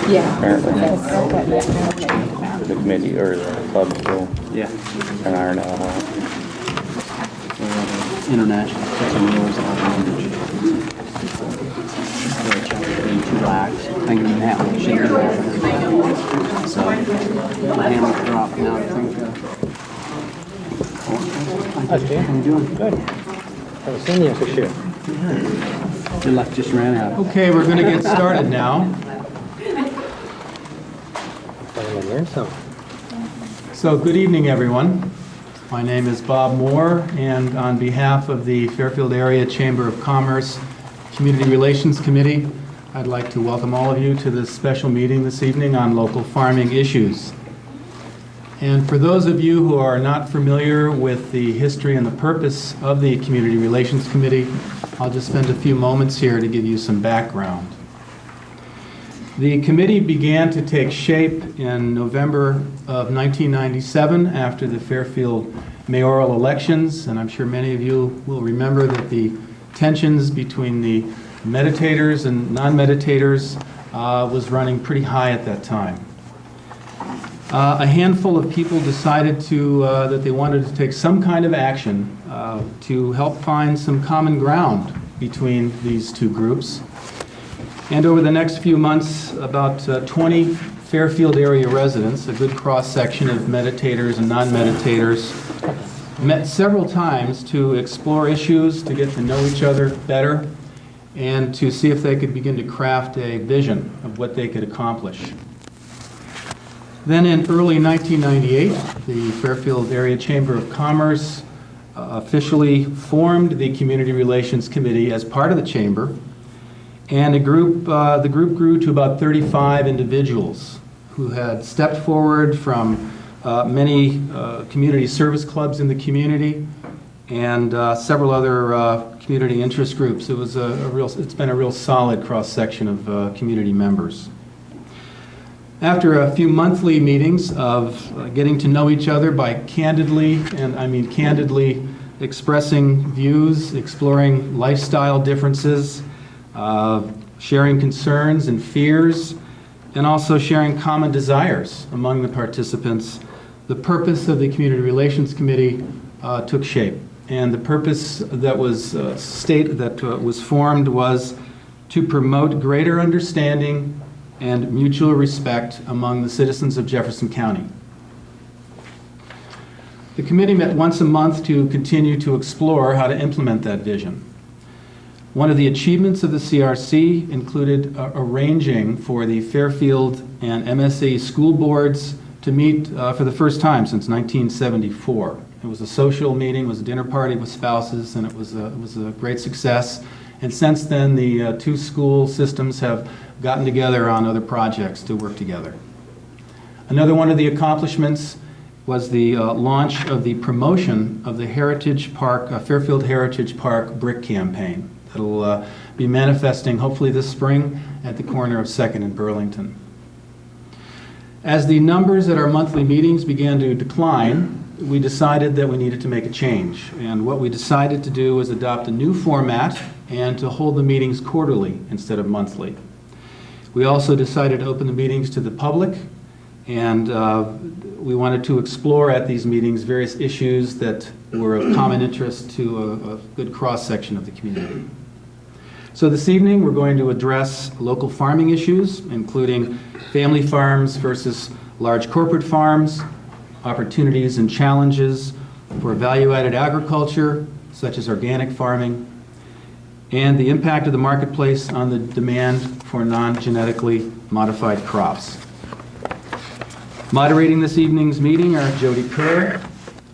Yeah. Apparently. Yeah. The committee or the club still Yeah. an iron out. International. Put some rules on it. Being too lax. Thinking that one shouldn't be happening. So, my hammer's dropped now. I think. How's it How you doing? Good. Haven't seen you for sure. Your luck just ran out. Okay, we're going to get started now. Finally learned something. So, good evening, everyone. My name is Bob Moore, and on behalf of the Fairfield Area Chamber of Commerce Community Relations Committee, I'd like to welcome all of you to this special meeting this evening on local farming issues. And for those of you who are not familiar with the history and the purpose of the Community Relations Committee, I'll just spend a few moments here to give you some background. The committee began to take shape in November of 1997 after the Fairfield mayoral elections, and I'm sure many of you will remember that the tensions between the meditators and non-meditators was running pretty high at that time. A handful of people decided that they wanted to take some kind of action to help find some common ground between these two groups. And over the next few months, about 20 Fairfield area residents, a good cross-section of meditators and non-meditators, met several times to explore issues, to get to know each other better, and to see if they could begin to craft a vision of what they could accomplish. Then in early 1998, the Fairfield Area Chamber of Commerce officially formed the Community Relations Committee as part of the chamber, and the group grew to about 35 individuals who had stepped forward from many community service clubs in the community and several other community interest groups. It's been a real solid cross-section of community members. After a few monthly meetings of getting to know each other by candidly, and I mean candidly, expressing views, exploring lifestyle differences, sharing concerns and fears, and also sharing common desires among the participants, the purpose of the Community Relations Committee took shape. And the purpose that was was formed was to promote greater understanding and mutual respect among the citizens of Jefferson County. The committee met once a month to continue to explore how to implement that vision. One of the achievements of the CRC included arranging for the Fairfield and MSA school boards to meet for the first time since 1974. It was a social meeting, it was a dinner party with spouses, and it was a great success. And since then, the two school systems have gotten together on other projects to work together. Another one of the accomplishments was the launch of the promotion of the Heritage Park, Fairfield Heritage Park brick campaign. That'll be manifesting hopefully this spring at the corner of 2nd and Burlington. As the numbers at our monthly meetings began to decline, we decided that we needed to make a change. And what we decided to do was adopt a new format and to hold the meetings quarterly instead of monthly. We also decided to open the meetings to the public, and we wanted to explore at these meetings various issues that were of common interest to a good cross-section of the community. So this evening we're going to address local farming issues, including family farms versus large corporate farms, opportunities and challenges for value-added agriculture, such as organic farming, and the impact of the marketplace on the demand for non-genetically modified crops. Moderating this evening's meeting are Jody Kerr,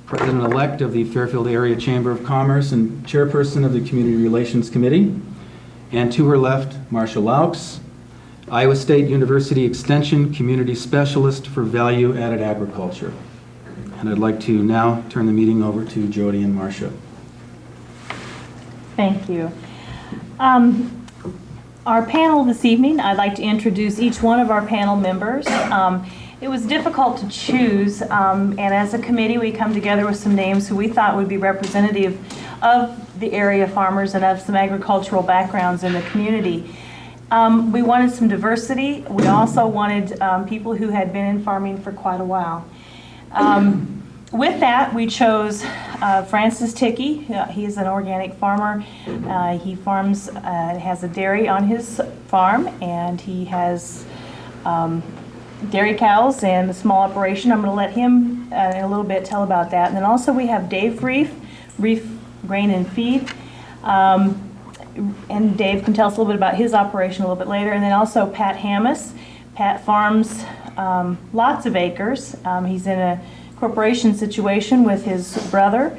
President-elect of the Fairfield Area Chamber of Commerce and Chairperson of the Community Relations Committee, and to her left, Marcia Laux, Iowa State University Extension Community Specialist for Value-Added Agriculture. And I'd like to now turn the meeting over to Jody and Marcia. Thank you. Our panel this evening, I'd like to introduce each one of our panel members. It was difficult to choose, and as a committee we come together with some names who we thought would be representative of the area farmers and of some agricultural backgrounds in the community. We wanted some diversity. We also wanted people who had been in farming for quite a while. With that, we chose Francis Tickey. He's an organic farmer. He farms, has a dairy on his farm, and he has dairy cows and a small operation. I'm going to let him in a little bit tell about that. And then also we have Dave Rieff, Rieff Grain and Feed. And Dave can tell us a little bit about his operation a little bit later. And then also Pat Hammis. Pat farms lots of acres. He's in a corporation situation with his brother,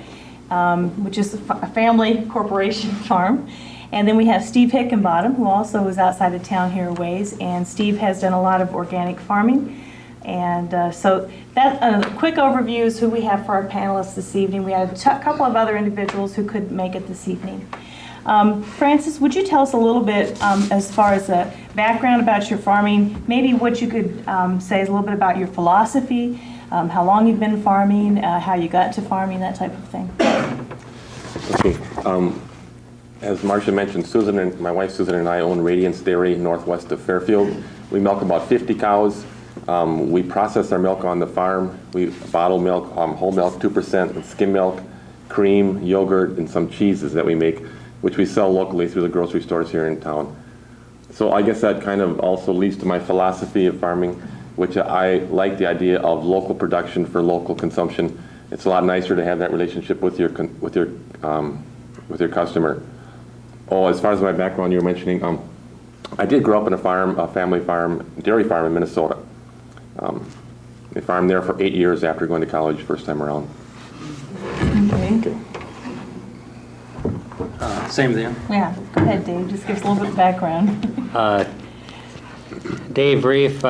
which is a family corporation farm. And then we have Steve Hickenbottom, who also is outside of town here a ways, and Steve has done a lot of organic farming. And so that a quick overview is who we have for our panelists this evening. We have a couple of other individuals who couldn't make it this evening. Francis, would you tell us a little bit as far as a background about your farming, maybe what you could say is a little bit about your philosophy, how long you've been farming, how you got to farming, that type of thing. Okay. As Marcia mentioned, Susan and my wife Susan and I own Radiance Dairy northwest of Fairfield. We milk about 50 cows. We process our milk on the farm. We bottle milk, whole milk, 2%, and skim milk, cream, yogurt, and some cheeses that we make, which we sell locally through the grocery stores here in town. So I guess that kind of also leads to my philosophy of farming, which I like the idea of local production for local consumption. It's a lot nicer to have that relationship with your customer. Oh, as far as my background, you were mentioning, I did grow up in a family farm, dairy farm in Minnesota. I farmed there for 8 years after going to college first time around. Okay. Same then. Yeah, go ahead, Dave. Just give us a little bit of background. Dave Rieff,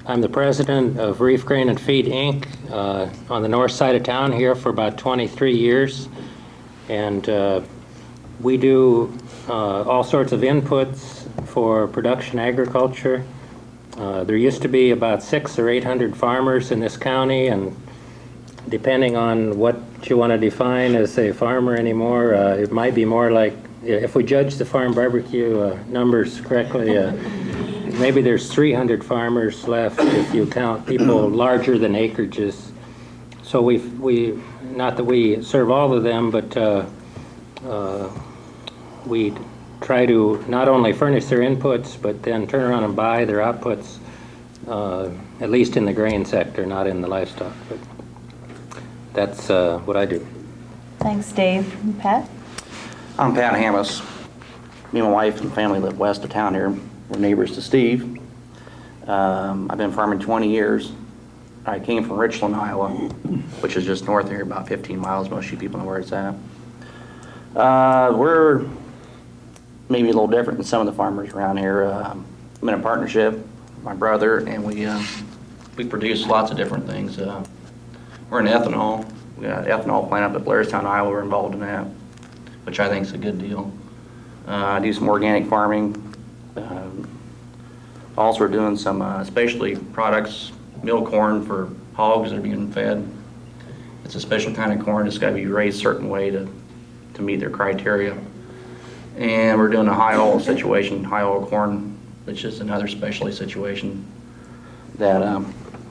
I'm the president of Rieff Grain and Feed, Inc. On the north side of town here for about 23 years. And we do all sorts of inputs for production agriculture. There used to be about 600 or 800 farmers in this county, and depending on what you want to define as a farmer anymore, it might be more like, if we judge the farm barbecue numbers correctly, maybe there's 300 farmers left if you count people larger than acreages. So we not that we serve all of them, but we try to not only furnish their inputs, but then turn around and buy their outputs, at least in the grain sector, not in the livestock. But that's what I do. Thanks, Dave. And Pat? I'm Pat Hammis. Me and my wife and family live west of town here. We're neighbors to Steve. I've been farming 20 years. I came from Richland, Iowa, which is just north of here, about 15 miles. Most of you people know where it's at. We're maybe a little different than some of the farmers around here. I'm in a partnership with my brother, and we produce lots of different things. We're in ethanol. We got an ethanol plant up at Blairstown, Iowa. We're involved in that, which I think is a good deal. I do some organic farming. Also, we're doing some specialty products, meal corn for hogs that are being fed. It's a special kind of corn. It's got to be raised a certain way to meet their criteria. And we're doing a high oil situation, high oil corn, which is another specialty situation that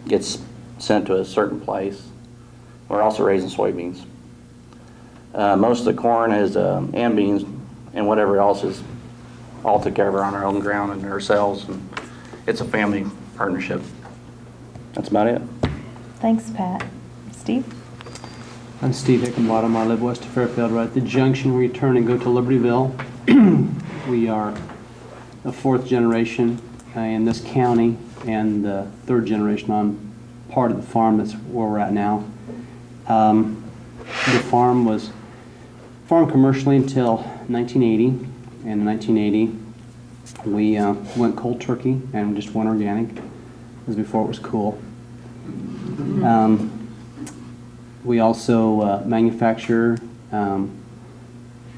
gets sent to a certain place. We're also raising soybeans. Most of the corn is and beans and whatever else is all together on our own ground and ourselves. And it's a family partnership. That's about it. Thanks, Pat. Steve? I'm Steve Hickenbottom. I live west of Fairfield, right at the junction where you turn and go to Libertyville. We are the fourth generation in this county and the third generation on part of the farm that's where we're at now. The farm was farmed commercially until 1980, and in 1980 we went cold turkey and just went organic. It was before it was cool. We also manufacture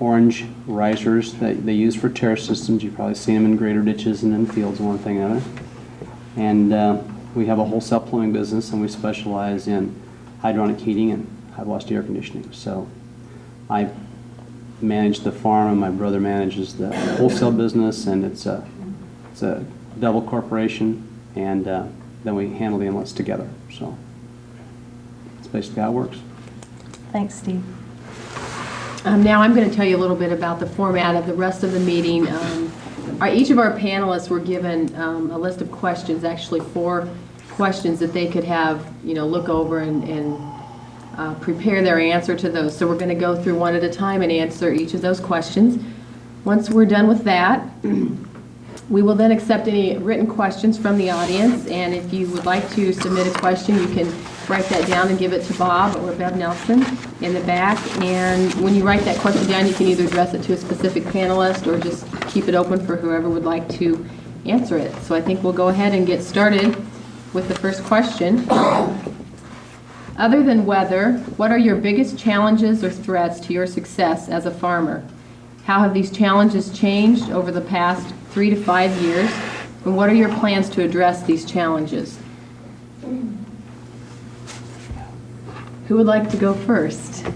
orange risers that they use for terrace systems. You've probably seen them in grader ditches and in fields and one thing or another. And we have a wholesale plumbing business, and we specialize in hydronic heating and high velocity air conditioning. So I manage the farm, and my brother manages the wholesale business, and it's a double corporation, and then we handle the inlets together. So that's basically how it works. Thanks, Steve. Now I'm going to tell you a little bit about the format of the rest of the meeting. Each of our panelists were given a list of questions, actually 4 questions that they could have, look over and prepare their answer to those. So we're going to go through one at a time and answer each of those questions. Once we're done with that, we will then accept any written questions from the audience, and if you would like to submit a question, you can write that down and give it to Bob or Bev Nelson in the back. And when you write that question down, you can either address it to a specific panelist or just keep it open for whoever would like to answer it. So I think we'll go ahead and get started with the first question. Other than weather, what are your biggest challenges or threats to your success as a farmer? How have these challenges changed over the past 3 to 5 years? And what are your plans to address these challenges? Who would like to go first?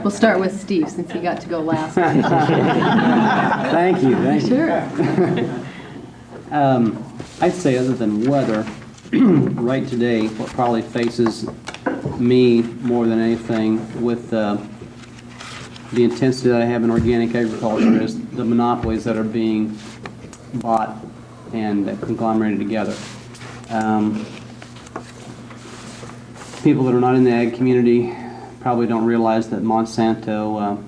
We'll start with Steve, since he got to go last. Thank you. Sure. I'd say other than weather, right today, what probably faces me more than anything with the intensity that I have in organic agriculture is the monopolies that are being bought and conglomerated together. People that are not in the ag community probably don't realize that Monsanto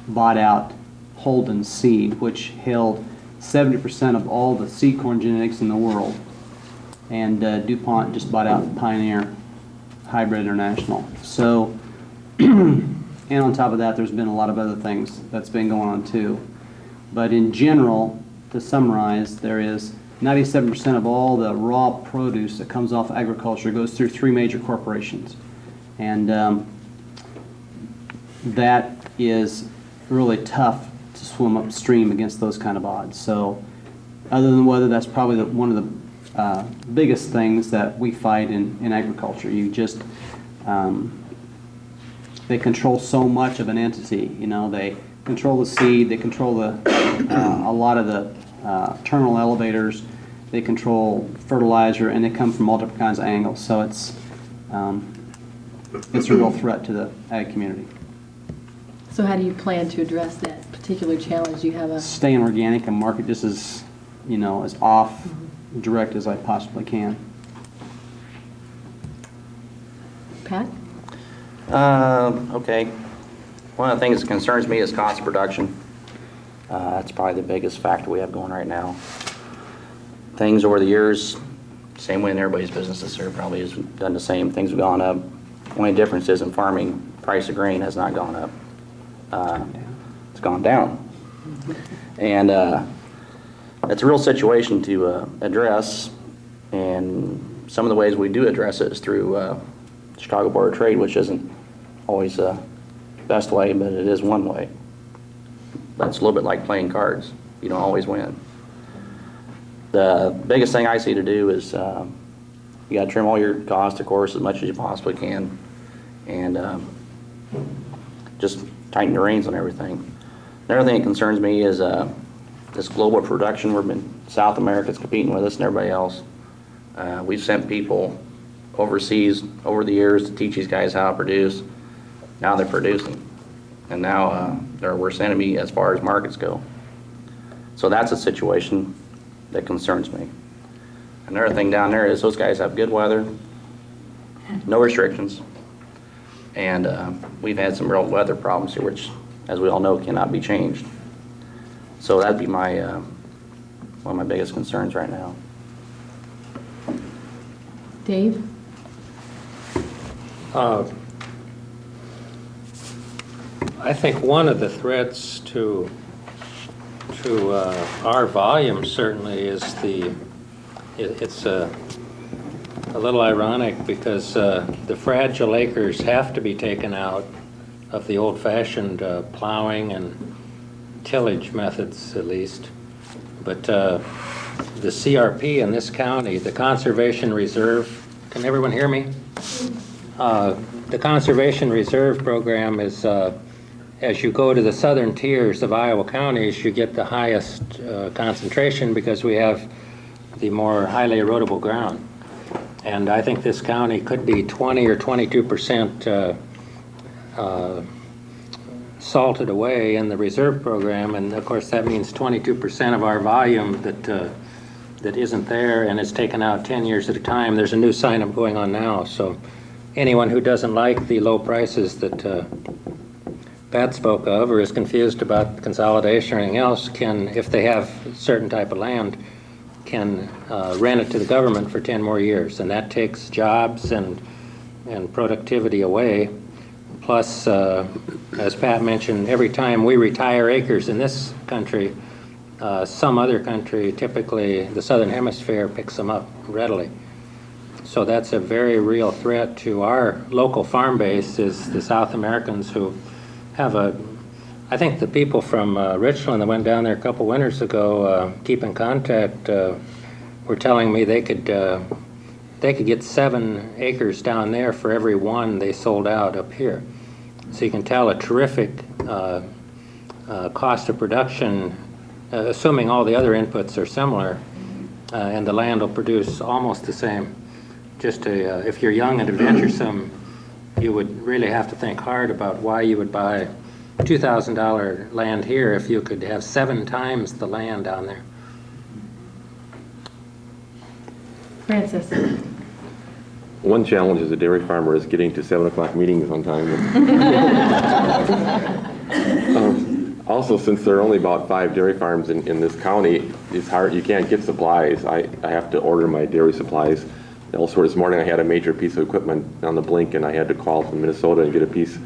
bought out Holden Seed, which held 70% of all the seed corn genetics in the world. And DuPont just bought out Pioneer Hybrid International. So, and on top of that, there's been a lot of other things that's been going on too. But in general, to summarize, there is 97% of all the raw produce that comes off agriculture goes through 3 major corporations. And that is really tough to swim upstream against those kind of odds. So other than weather, that's probably one of the biggest things that we fight in agriculture. You just, they control so much of an entity. They control the seed, they control a lot of the terminal elevators, they control fertilizer, and they come from all different kinds of angles. So it's a real threat to the ag community. So how do you plan to address that particular challenge? Do you have a... Stay in organic and market just as, as off direct as I possibly can. Pat? Okay. One of the things that concerns me is cost of production. That's probably the biggest factor we have going right now. Things over the years, same way in everybody's businesses, there probably has done the same. Things have gone up. Only difference is in farming, price of grain has not gone up. It's gone down. And it's a real situation to address, and some of the ways we do address it is through Chicago Board of Trade, which isn't always the best way, but it is one way. But it's a little bit like playing cards. You don't always win. The biggest thing I see to do is you got to trim all your costs, of course, as much as you possibly can, and just tighten the reins on everything. Another thing that concerns me is this global production. South America's competing with us and everybody else. We've sent people overseas over the years to teach these guys how to produce. Now they're producing, and now they're our worst enemy as far as markets go. So that's a situation that concerns me. Another thing down there is those guys have good weather, no restrictions, and we've had some real weather problems here, which, as we all know, cannot be changed. So that'd be my one of my biggest concerns right now. Dave? I think one of the threats to our volume certainly is it's a little ironic because the fragile acres have to be taken out of the old-fashioned plowing and tillage methods, at least. But the CRP in this county, the Conservation Reserve, can everyone hear me? The Conservation Reserve Program is, as you go to the southern tiers of Iowa counties, you get the highest concentration because we have the more highly erodible ground. And I think this county could be 20 or 22% salted away in the reserve program, and of course that means 22% of our volume that isn't there and is taken out 10 years at a time. There's a new sign-up going on now, so anyone who doesn't like the low prices that Pat spoke of or is confused about consolidation or anything else can, if they have a certain type of land, can rent it to the government for 10 more years, and that takes jobs and productivity away. Plus, as Pat mentioned, every time we retire acres in this country, some other country, typically the Southern Hemisphere, picks them up readily. So that's a very real threat to our local farm base, is the South Americans who have I think the people from Richland that went down there a couple winters ago, keep in contact, were telling me they could get 7 acres down there for every 1 they sold out up here. So you can tell a terrific cost of production, assuming all the other inputs are similar, and the land will produce almost the same. Just if you're young and adventuresome, you would really have to think hard about why you would buy $2,000 land here if you could have 7 times the land down there. Francis. One challenge as a dairy farmer is getting to 7 o'clock meetings on time. Also, since there are only about 5 dairy farms in this county, it's hard. You can't get supplies. I have to order my dairy supplies. Also, this morning I had a major piece of equipment on the blink, and I had to call from Minnesota and get a piece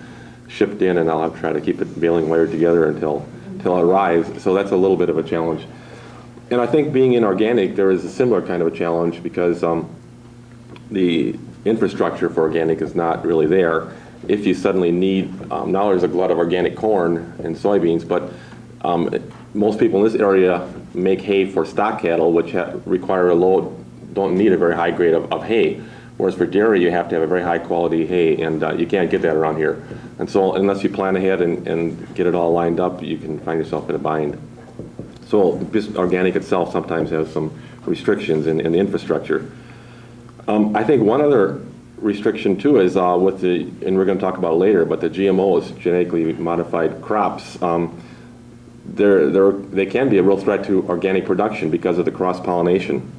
shipped in, and I'll have to try to keep it baling wired together until it arrives. So that's a little bit of a challenge. And I think being in organic, there is a similar kind of a challenge because the infrastructure for organic is not really there. If you suddenly need, now there's a glut of organic corn and soybeans, but most people in this area make hay for stock cattle, which require don't need a very high grade of hay. Whereas for dairy, you have to have a very high quality hay, and you can't get that around here. And so unless you plan ahead and get it all lined up, you can find yourself in a bind. So just organic itself sometimes has some restrictions in the infrastructure. I think one other restriction too is with and we're going to talk about it later, but the GMOs, genetically modified crops, they can be a real threat to organic production because of the cross-pollination.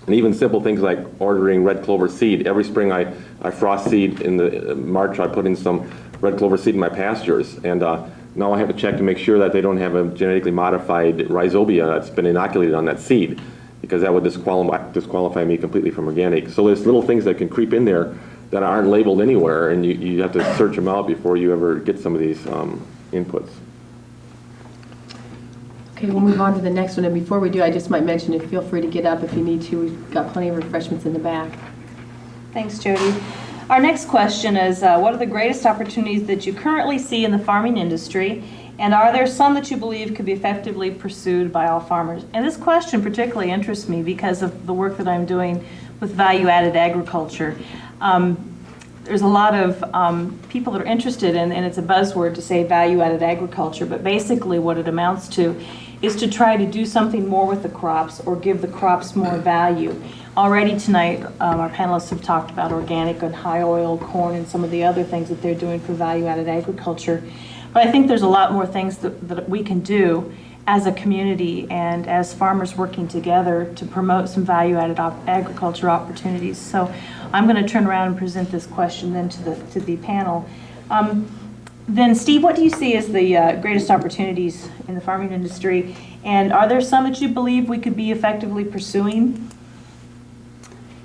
And even simple things like ordering red clover seed. Every spring I frost seed. In the March I put in some red clover seed in my pastures, and now I have to check to make sure that they don't have a genetically modified rhizobia that's been inoculated on that seed, because that would disqualify me completely from organic. So there's little things that can creep in there that aren't labeled anywhere, and you have to search them out before you ever get some of these inputs. Okay, we'll move on to the next one, and before we do, I just might mention, if feel free to get up if you need to. We've got plenty of refreshments in the back. Thanks, Jody. Our next question is, what are the greatest opportunities that you currently see in the farming industry, and are there some that you believe could be effectively pursued by all farmers? And this question particularly interests me because of the work that I'm doing with value-added agriculture. There's a lot of people that are interested in, and it's a buzzword to say value-added agriculture, but basically what it amounts to is to try to do something more with the crops or give the crops more value. Already tonight, our panelists have talked about organic and high oil corn and some of the other things that they're doing for value-added agriculture. But I think there's a lot more things that we can do as a community and as farmers working together to promote some value-added agriculture opportunities. So I'm going to turn around and present this question then to the panel. Then Steve, what do you see as the greatest opportunities in the farming industry, and are there some that you believe we could be effectively pursuing?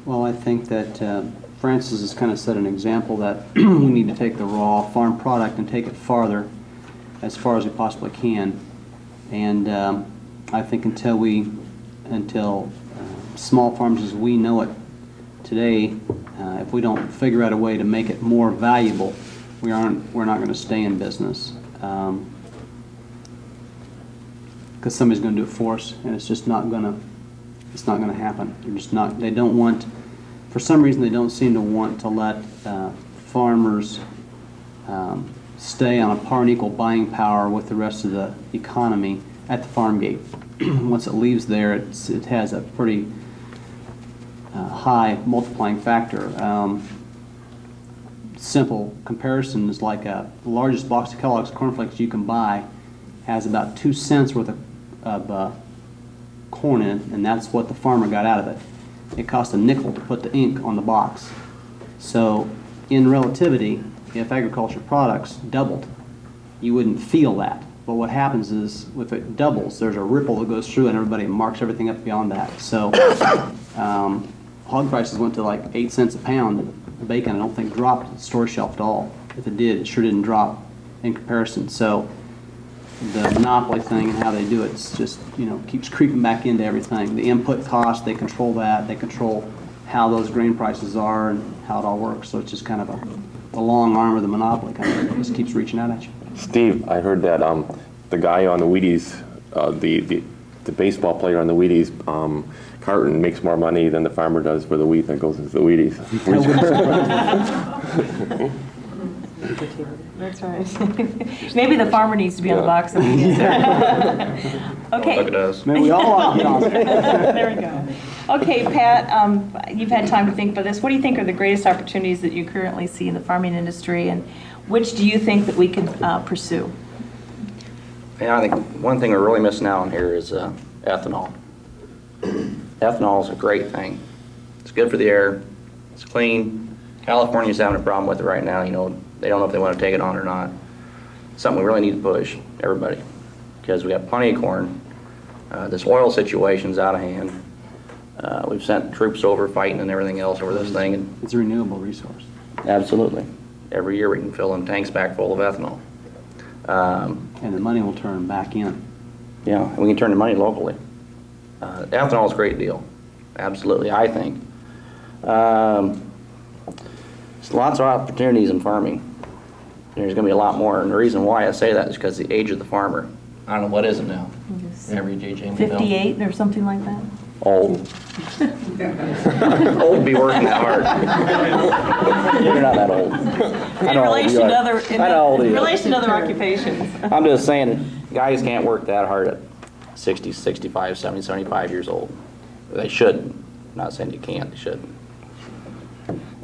Well, I think that Francis has kind of set an example that we need to take the raw farm product and take it farther, as far as we possibly can. And I think until small farms as we know it today, if we don't figure out a way to make it more valuable, we're not going to stay in business. Because somebody's going to do it for us, and it's just not going to happen. They're just not. They don't want. For some reason, they don't seem to want to let farmers stay on a par and equal buying power with the rest of the economy at the farm gate. Once it leaves there, it has a pretty high multiplying factor. Simple comparison is like the largest box of Kellogg's cornflakes you can buy has about 2 cents worth of corn in it, and that's what the farmer got out of it. It cost a nickel to put the ink on the box. So in relativity, if agriculture products doubled, you wouldn't feel that. But what happens is, if it doubles, there's a ripple that goes through and everybody marks everything up beyond that. So hog prices went to like 8 cents a pound. Bacon, I don't think, dropped at the store shelf at all. If it did, it sure didn't drop in comparison. So the monopoly thing and how they do it's just, keeps creeping back into everything. The input cost, they control that. They control how those grain prices are and how it all works. So it's just kind of a long arm of the monopoly kind of just keeps reaching out at you. Steve, I heard that the guy on the Wheaties, the baseball player on the Wheaties carton makes more money than the farmer does for the wheat that goes into the Wheaties. That's right. Maybe the farmer needs to be on the box. Okay. Look at us. Man, we all want to get on it. There we go. Okay, Pat, you've had time to think about this. What do you think are the greatest opportunities that you currently see in the farming industry, and which do you think that we could pursue? Yeah, I think one thing we're really missing out on here is ethanol. Ethanol is a great thing. It's good for the air. It's clean. California's having a problem with it right now. They don't know if they want to take it on or not. It's something we really need to push, everybody, because we got plenty of corn. This oil situation's out of hand. We've sent troops over fighting and everything else over this thing. And It's a renewable resource. absolutely. Every year we can fill them tanks back full of ethanol. And the money will turn back in. Yeah, and we can turn the money locally. Ethanol is a great deal. Absolutely, I think. There's lots of opportunities in farming. There's going to be a lot more, and the reason why I say that is because the age of the farmer. I don't know, what is it now? Average age, Amy? 58 or something like that? Old. Old to be working that hard. You're not that old. In relation to other, I know how old he is. relation to other occupations. I'm just saying that guys can't work that hard at 60, 65, 70, 75 years old. They shouldn't. I'm not saying you can't, they shouldn't.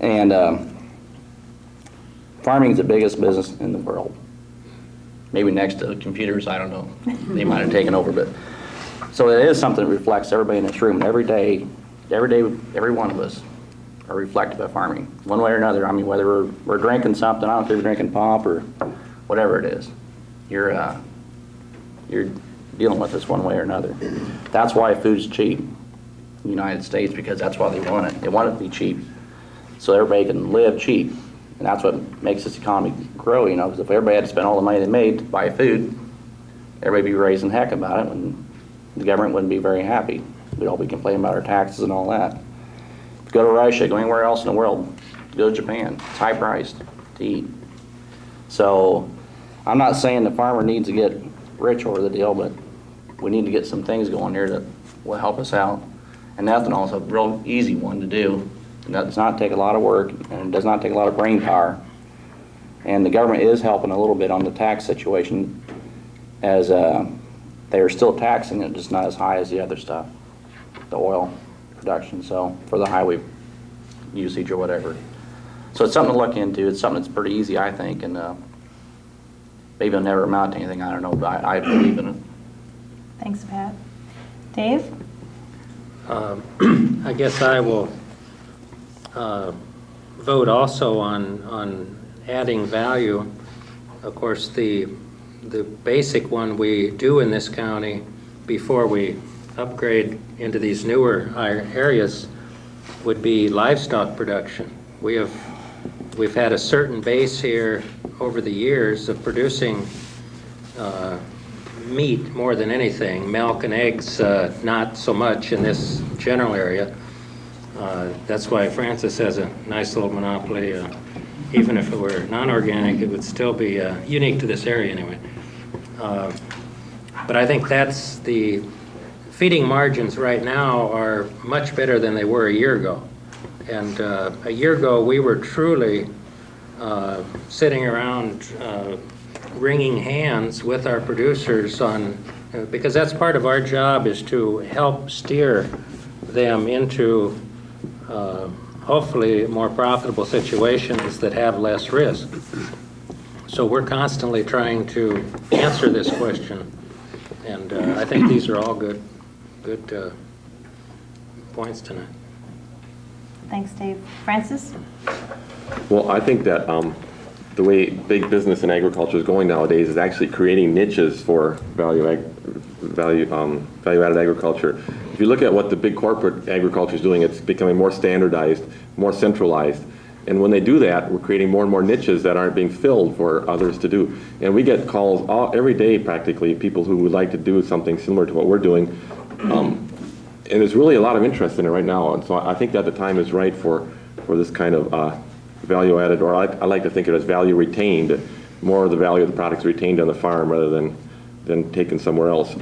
And farming is the biggest business in the world. Maybe next to computers, I don't know. They might have taken over, but so it is something that reflects everybody in this room. And every day, every one of us are reflected by farming, one way or another. I mean, whether we're drinking something, I don't care if you're drinking pop or whatever it is, you're dealing with this one way or another. That's why food's cheap in the United States, because that's why they want it. They want it to be cheap, so everybody can live cheap. And that's what makes this economy grow, because if everybody had to spend all the money they made to buy food, everybody would be raising heck about it, and the government wouldn't be very happy. We'd all be complaining about our taxes and all that. If you go to Russia, go anywhere else in the world, go to Japan, it's high priced to eat. So I'm not saying the farmer needs to get rich over the deal, but we need to get some things going here that will help us out. And ethanol is a real easy one to do. It does not take a lot of work, and it does not take a lot of brain power. And the government is helping a little bit on the tax situation, as they are still taxing it, just not as high as the other stuff, the oil production, so for the highway usage or whatever. So it's something to look into. It's something that's pretty easy, I think, and maybe it'll never amount to anything, I don't know, but I believe in it. Thanks, Pat. Dave? I guess I will vote also on adding value. Of course, the basic one we do in this county before we upgrade into these newer areas would be livestock production. We've had a certain base here over the years of producing meat more than anything. Milk and eggs, not so much in this general area. That's why Francis has a nice little monopoly. Even if it were non-organic, it would still be unique to this area anyway. But I think that's the feeding margins right now are much better than they were a year ago. And a year ago, we were truly sitting around wringing hands with our producers on, because that's part of our job, is to help steer them into hopefully more profitable situations that have less risk. So we're constantly trying to answer this question, and I think these are all good points tonight. Thanks, Dave. Francis? Well, I think that the way big business in agriculture is going nowadays is actually creating niches for value-added agriculture. If you look at what the big corporate agriculture is doing, it's becoming more standardized, more centralized. And when they do that, we're creating more and more niches that aren't being filled for others to do. And we get calls every day, practically, people who would like to do something similar to what we're doing. And there's really a lot of interest in it right now. And so I think that the time is right for this kind of value added, or I like to think of it as value retained, more of the value of the products retained on the farm rather than taken somewhere else.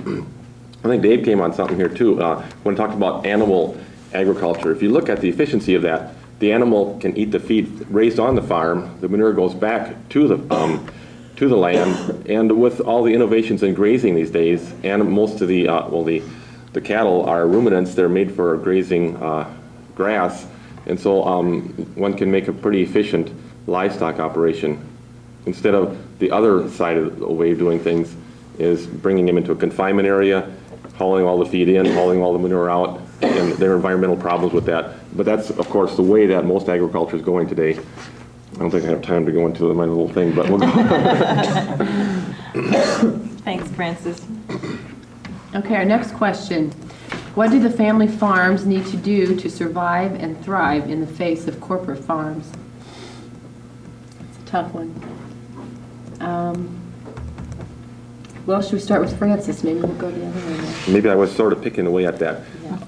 I think Dave came on something here too, when he talked about animal agriculture. If you look at the efficiency of that, the animal can eat the feed raised on the farm, the manure goes back to the land, and with all the innovations in grazing these days, and most of the cattle are ruminants, they're made for grazing grass, and so one can make a pretty efficient livestock operation. Instead of the other side of the way of doing things is bringing them into a confinement area, hauling all the feed in, hauling all the manure out, and there are environmental problems with that. But that's, of course, the way that most agriculture is going today. I don't think I have time to go into my little thing, but we'll go. Thanks, Francis. Okay, our next question. What do the family farms need to do to survive and thrive in the face of corporate farms? It's a tough one. Well, should we start with Francis? Maybe we'll go the other way now. Maybe I was sort of picking away at that. Yeah.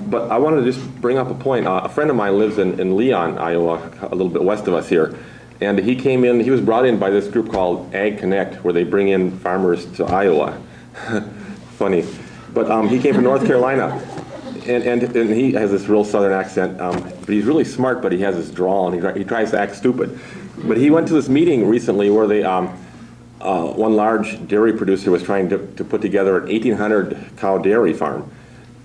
But I wanted to just bring up a point. A friend of mine lives in Leon, Iowa, a little bit west of us here. And he came in, he was brought in by this group called Ag Connect, where they bring in farmers to Iowa. Funny. But he came from North Carolina. And he has this real southern accent. But he's really smart, but he has this drawl, and he tries to act stupid. But he went to this meeting recently where they, one large dairy producer was trying to put together an 1,800 cow dairy farm.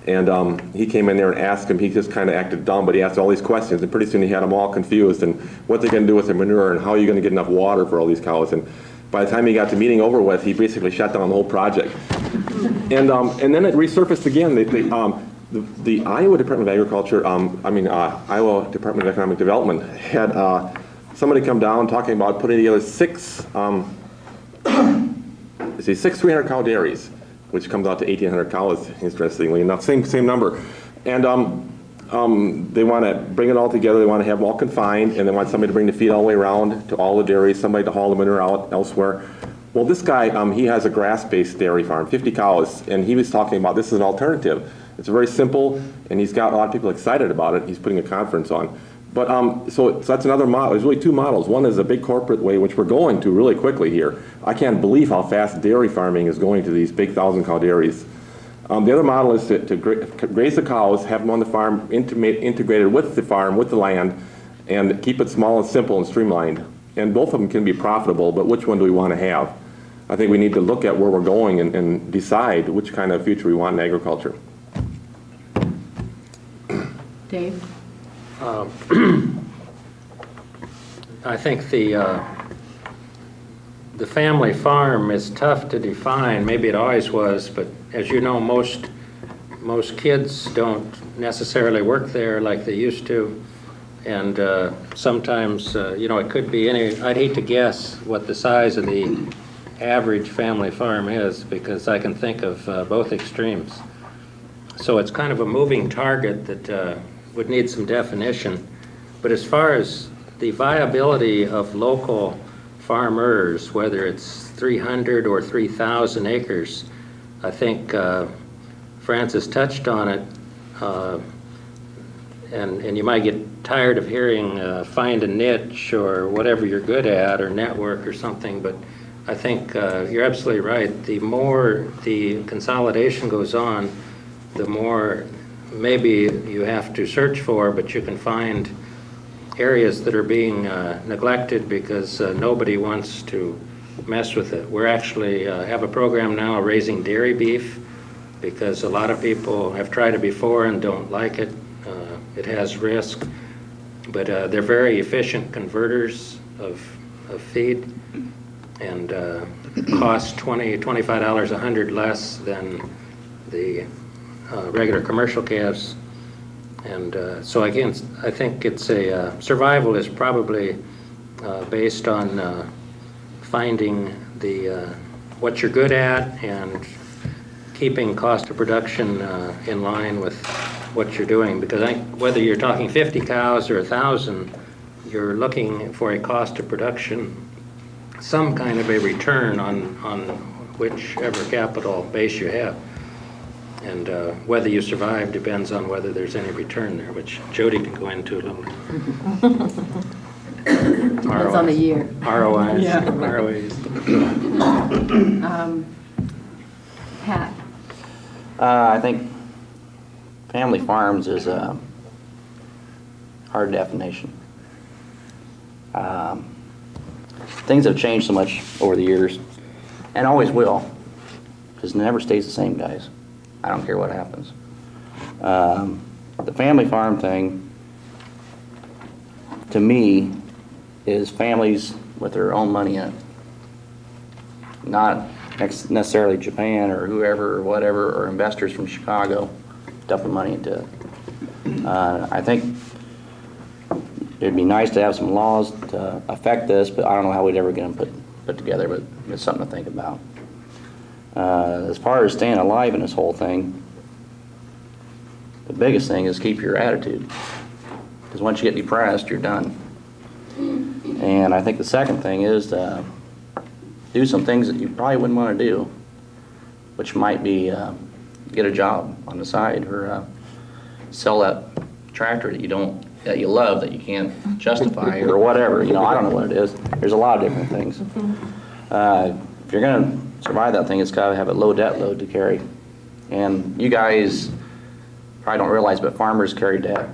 And he came in there and asked him, he just kind of acted dumb, but he asked all these questions, and pretty soon he had them all confused, and what they're going to do with their manure, and how are you going to get enough water for all these cows. And by the time he got the meeting over with, he basically shut down the whole project. And then it resurfaced again. The Iowa Department of Agriculture, Iowa Department of Economic Development had somebody come down talking about putting together six 300 cow dairies, which comes out to 1,800 cows, interestingly enough, same number. And they want to bring it all together, they want to have them all confined, and they want somebody to bring the feed all the way around to all the dairies, somebody to haul the manure out elsewhere. Well, this guy, he has a grass-based dairy farm, 50 cows, and he was talking about this is an alternative. It's very simple, and he's got a lot of people excited about it. He's putting a conference on. But so that's another model. There's really two models. One is a big corporate way, which we're going to really quickly here. I can't believe how fast dairy farming is going to these big 1,000-cow dairies. The other model is to graze the cows, have them on the farm, integrated with the farm, with the land, and keep it small and simple and streamlined. And both of them can be profitable, but which one do we want to have? I think we need to look at where we're going and decide which kind of future we want in agriculture. Dave? I think the family farm is tough to define. Maybe it always was, but as you know, most kids don't necessarily work there like they used to, and sometimes it could be I'd hate to guess what the size of the average family farm is, because I can think of both extremes. So it's kind of a moving target that would need some definition. But as far as the viability of local farmers, whether it's 300 or 3,000 acres, I think Francis touched on it, and you might get tired of hearing find a niche or whatever you're good at, or network or something, but I think you're absolutely right. The more the consolidation goes on, the more maybe you have to search for, but you can find areas that are being neglected because nobody wants to mess with it. We're actually have a program now raising dairy beef because a lot of people have tried it before and don't like it. It has risk, but they're very efficient converters of feed, and cost $25 a hundred less than the regular commercial calves. And so again, I think it's a survival is probably based on finding the what you're good at and keeping cost of production in line with what you're doing. Because I think whether you're talking 50 cows or 1,000, you're looking for a cost of production, some kind of a return on whichever capital base you have. And whether you survive depends on whether there's any return there, which Jody can go into a little. Depends on the year. ROIs, Yeah. ROAs. Pat? I think family farms is a hard definition. Things have changed so much over the years, and always will, because it never stays the same, guys. I don't care what happens. The family farm thing, to me, is families with their own money in it. Not necessarily Japan or whoever or whatever, or investors from Chicago dumping money into it. I think it'd be nice to have some laws to affect this, but I don't know how we'd ever get them put together, but it's something to think about. As far as staying alive in this whole thing, the biggest thing is keep your attitude. Because once you get depressed, you're done. And I think the second thing is to do some things that you probably wouldn't want to do, which might be get a job on the side, or sell that tractor that you love that you can't justify, or whatever. I don't know what it is. There's a lot of different things. If you're going to survive that thing, it's got to have a low debt load to carry. And you guys probably don't realize, but farmers carry debt.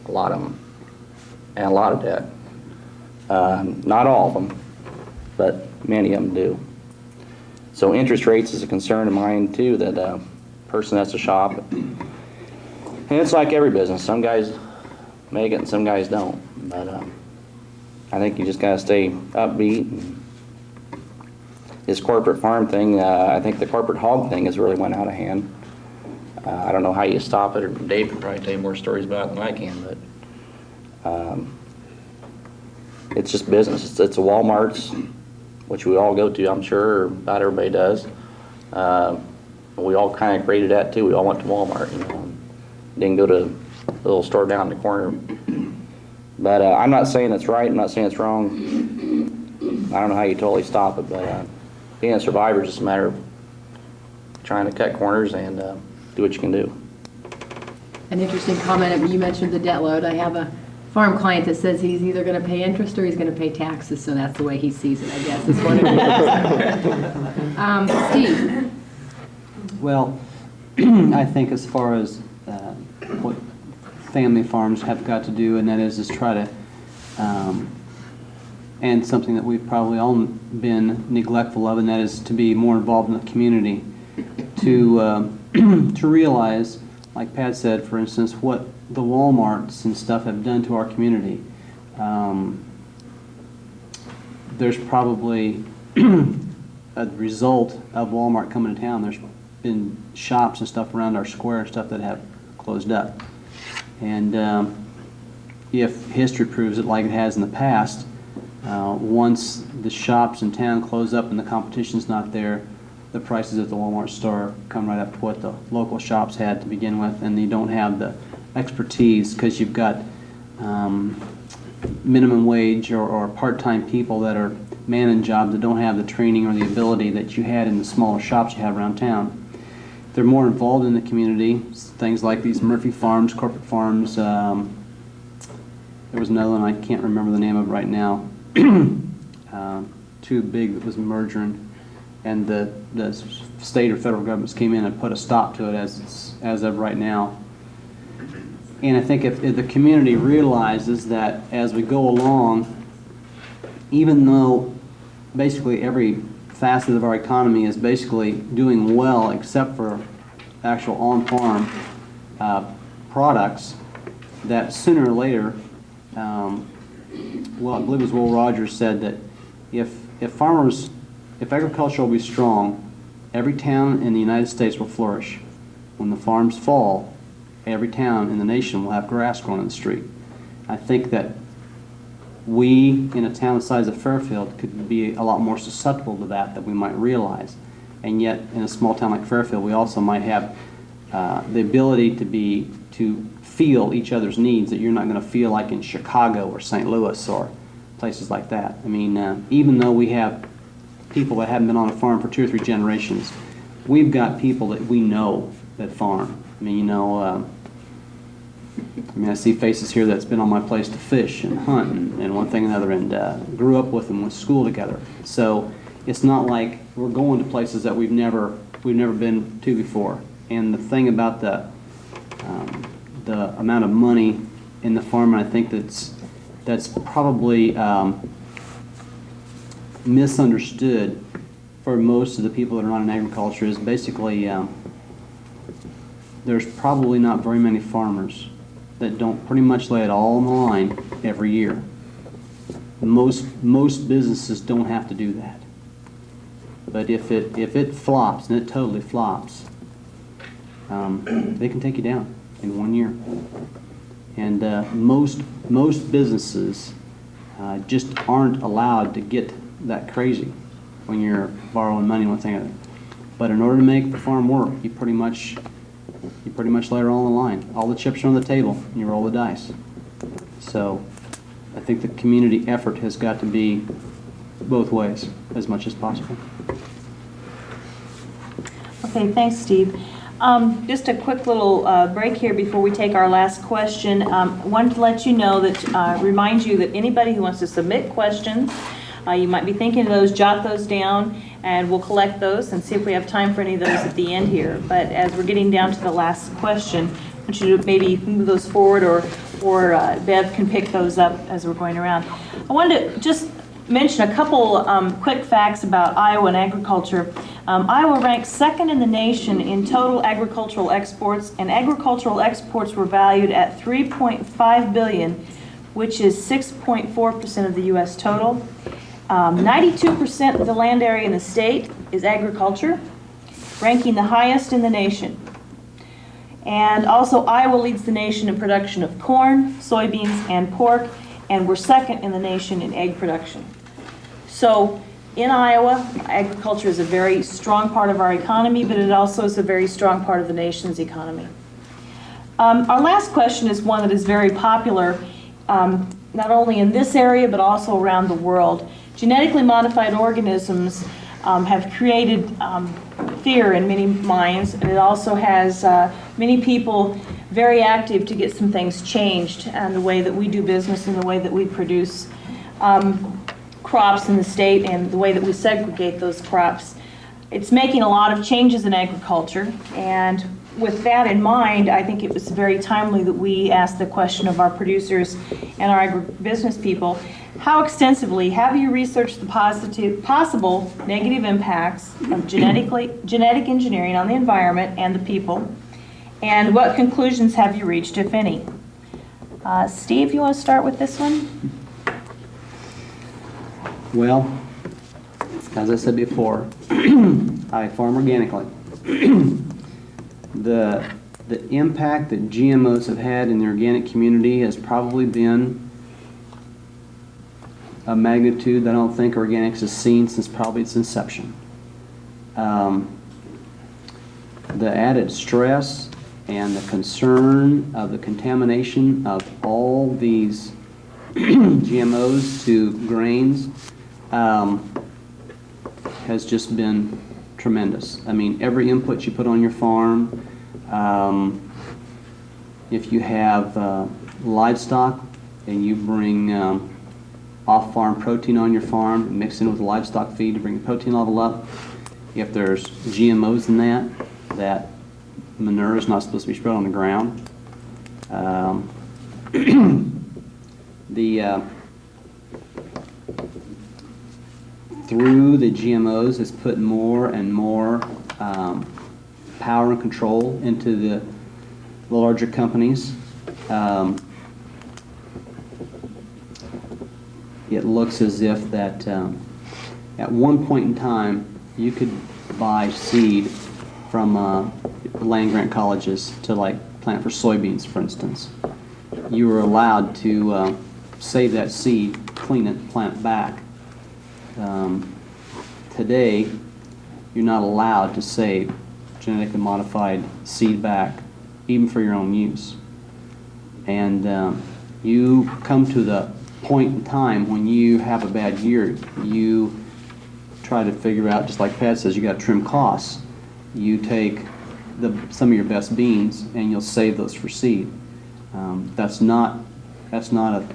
A lot of them. And a lot of debt. Not all of them, but many of them do. So interest rates is a concern of mine too, that a person has to shop. And it's like every business. Some guys make it and some guys don't. But I think you just got to stay upbeat. And this corporate farm thing, I think the corporate hog thing has really went out of hand. I don't know how you stop it, or Dave can probably tell you more stories about it than I can, but it's just business. It's a Walmart's, which we all go to, I'm sure, or about everybody does. We all kind of created that too. We all went to Walmart, didn't go to the little store down the corner. But I'm not saying it's right, I'm not saying it's wrong. I don't know how you totally stop it, but being a survivor is just a matter of trying to cut corners and do what you can do. An interesting comment, you mentioned the debt load. I have a farm client that says he's either going to pay interest or he's going to pay taxes, so that's the way he sees it, I guess, is what it is. Steve? Well, I think as far as what family farms have got to do, and that is try to, and something that we've probably all been neglectful of, and that is to be more involved in the community, to to realize, like Pat said, for instance, what the Walmarts and stuff have done to our community. There's probably a result of Walmart coming to town. There's been shops and stuff around our square and stuff that have closed up. And if history proves it like it has in the past, once the shops in town close up and the competition's not there, the prices at the Walmart store come right up to what the local shops had to begin with, and you don't have the expertise because you've got minimum wage or part-time people that are manning jobs that don't have the training or the ability that you had in the smaller shops you have around town. They're more involved in the community, things like these Murphy Farms, corporate farms. There was another one I can't remember the name of right now. Too big that was merging, and the state or federal governments came in and put a stop to it as of right now. And I think if the community realizes that as we go along, even though basically every facet of our economy is basically doing well except for actual on-farm products, that sooner or later, well, I believe it was Will Rogers said that if agriculture will be strong, every town in the United States will flourish. When the farms fall, every town in the nation will have grass growing in the street. I think that we, in a town the size of Fairfield, could be a lot more susceptible to that than we might realize. And yet, in a small town like Fairfield, we also might have the ability to feel each other's needs that you're not going to feel like in Chicago or St. Louis or places like that. I mean, even though we have people that haven't been on a farm for 2 or 3 generations, we've got people that we know that farm. I mean, I see faces here that's been on my place to fish and hunt and one thing and another, and grew up with them, went to school together. So it's not like we're going to places that we've never been to before. And the thing about the amount of money in the farm, I think that's probably misunderstood for most of the people that are not in agriculture, is basically there's probably not very many farmers that don't pretty much lay it all on the line every year. Most businesses don't have to do that. But if it flops, and it totally flops, they can take you down in 1 year. And most businesses just aren't allowed to get that crazy when you're borrowing money and one thing or other. But in order to make the farm work, you pretty much lay it all on the line. All the chips are on the table, and you roll the dice. So I think the community effort has got to be both ways as much as possible. Okay, thanks, Steve. Just a quick little break here before we take our last question. Wanted to let you know that, remind you that anybody who wants to submit questions, you might be thinking of those, jot those down, and we'll collect those and see if we have time for any of those at the end here. But as we're getting down to the last question, I want you to maybe move those forward, or Bev can pick those up as we're going around. I wanted to just mention a couple quick facts about Iowa and agriculture. Iowa ranks second in the nation in total agricultural exports, and agricultural exports were valued at $3.5 billion, which is 6.4% of the U.S. total. 92% of the land area in the state is agriculture, ranking the highest in the nation. And also, Iowa leads the nation in production of corn, soybeans, and pork, and we're second in the nation in egg production. So in Iowa, agriculture is a very strong part of our economy, but it also is a very strong part of the nation's economy. Our last question is one that is very popular, not only in this area, but also around the world. Genetically modified organisms have created fear in many minds, and it also has many people very active to get some things changed, and the way that we do business and the way that we produce crops in the state and the way that we segregate those crops. It's making a lot of changes in agriculture, and with that in mind, I think it was very timely that we asked the question of our producers and our agribusiness people: how extensively have you researched the possible negative impacts of genetic engineering on the environment and the people, and what conclusions have you reached, if any? Steve, you want to start with this one? Well, as I said before, I farm organically. The impact that GMOs have had in the organic community has probably been a magnitude that I don't think organics has seen since probably its inception. The added stress and the concern of the contamination of all these GMOs to grains has just been tremendous. I mean, every input you put on your farm, if you have livestock and you bring off-farm protein on your farm, mix in with livestock feed to bring the protein level up, if there's GMOs in that manure is not supposed to be spread on the ground. Um, the through the GMOs has put more and more power and control into the larger companies. It looks as if that at one point in time you could buy seed from land-grant colleges to like plant for soybeans, for instance. You were allowed to save that seed, clean it, plant it back. Today, you're not allowed to save genetically modified seed back, even for your own use. And you come to the point in time when you have a bad year, you try to figure out, just like Pat says, you got to trim costs. You take some of your best beans and you'll save those for seed. That's not a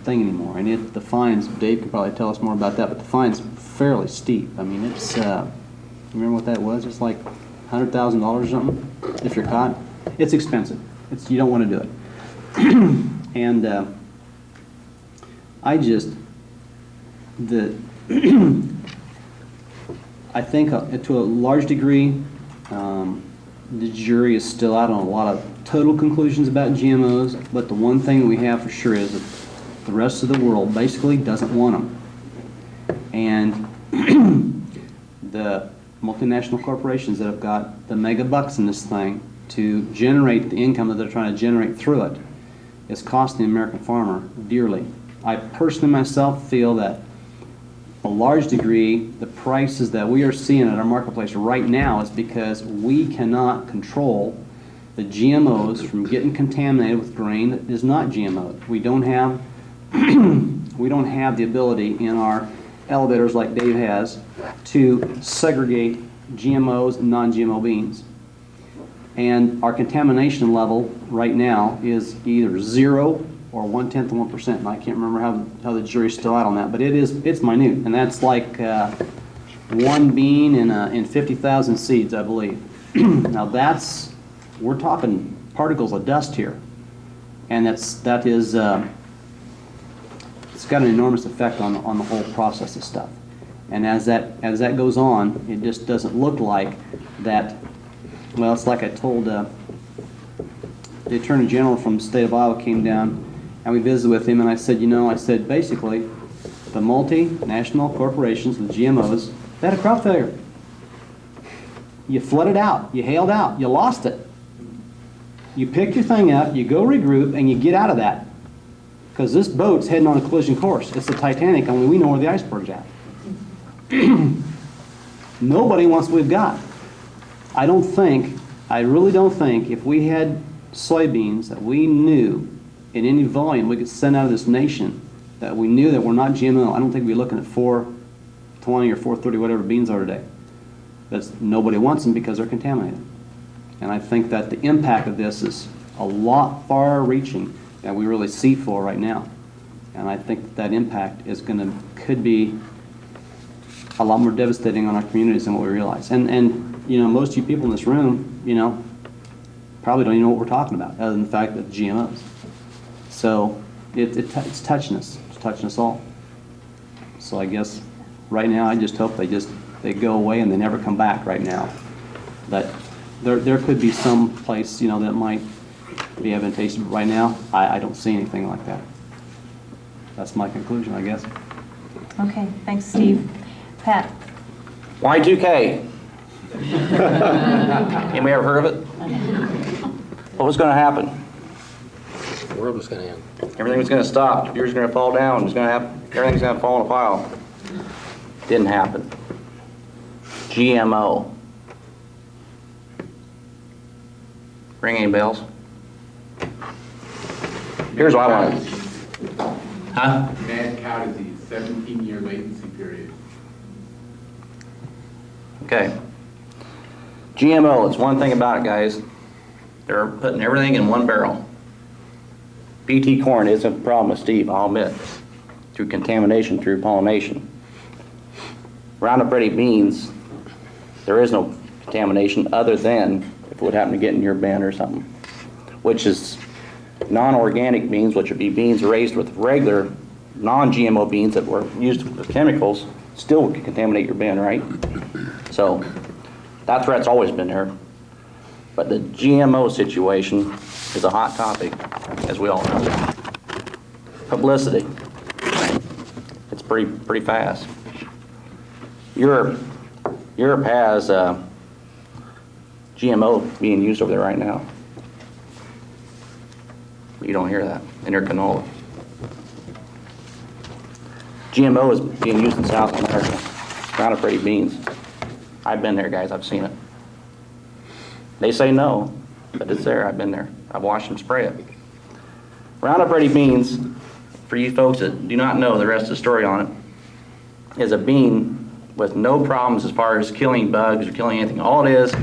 thing anymore, and the fines. Dave could probably tell us more about that, but the fine's fairly steep. I mean, it's remember what that was? It's like $100,000 or something if you're caught. It's expensive. You don't want to do it. And I think to a large degree, the jury is still out on a lot of total conclusions about GMOs, but the one thing that we have for sure is that the rest of the world basically doesn't want them. And the multinational corporations that have got the mega bucks in this thing to generate the income that they're trying to generate through it is costing the American farmer dearly. I personally myself feel that a large degree, the prices that we are seeing at our marketplace right now is because we cannot control the GMOs from getting contaminated with grain that is not GMO. We don't have the ability in our elevators like Dave has to segregate GMOs and non-GMO beans. And our contamination level right now is either 0 or 0.1%, and I can't remember how the jury's still out on that, but it's minute, and that's like one bean in 50,000 seeds, I believe. Now we're talking particles of dust here, and it's got an enormous effect on the whole process of stuff. And as that goes on, it just doesn't look like that. Well, it's like I told the Attorney General from the state of Iowa came down, and we visited with him, and I said, basically, the multinational corporations with GMOs, they had a crop failure. You flooded out, you hailed out, you lost it. You pick your thing up, you go regroup, and you get out of that. Because this boat's heading on a collision course. It's the Titanic, only we know where the iceberg's at. Nobody wants what we've got. I really don't think if we had soybeans that we knew in any volume we could send out of this nation that we knew that were not GMO, I don't think we'd be looking at 420 or 430, whatever beans are today. But nobody wants them because they're contaminated. And I think that the impact of this is a lot far-reaching than we really see for right now. And I think that impact could be a lot more devastating on our communities than what we realize. And most of you people in this room, probably don't even know what we're talking about, other than the fact that GMOs. So it's touching us. It's touching us all. So I guess right now I just hope they go away and they never come back right now. But there could be some place, that might be advantageous. But right now, I don't see anything like that. That's my conclusion, I guess. Okay, thanks, Steve. Pat? Y2K. Anybody ever heard of it? What was going to happen? The world was going to end. Everything was going to stop. Yours was going to fall down. Everything's going to fall in a pile. Didn't happen. GMO. Ring any bells? Here's what I want. Huh? Mad cow disease, 17-year latency period. Okay. GMO, it's one thing about it, guys. They're putting everything in one barrel. BT corn isn't a problem with Steve, I'll admit, through contamination, through pollination. Roundup Ready beans, there is no contamination other than if it would happen to get in your bin or something, which is non-organic beans, which would be beans raised with regular non-GMO beans that were used with chemicals, still could contaminate your bin, right? So that threat's always been there. But the GMO situation is a hot topic, as we all know. Publicity. It's pretty fast. Europe has GMO being used over there right now. But you don't hear that in their canola. GMO is being used in South America. Roundup Ready beans. I've been there, guys. I've seen it. They say no, but it's there. I've been there. I've watched them spray it. Roundup Ready beans, for you folks that do not know the rest of the story on it, is a bean with no problems as far as killing bugs or killing anything. All it is,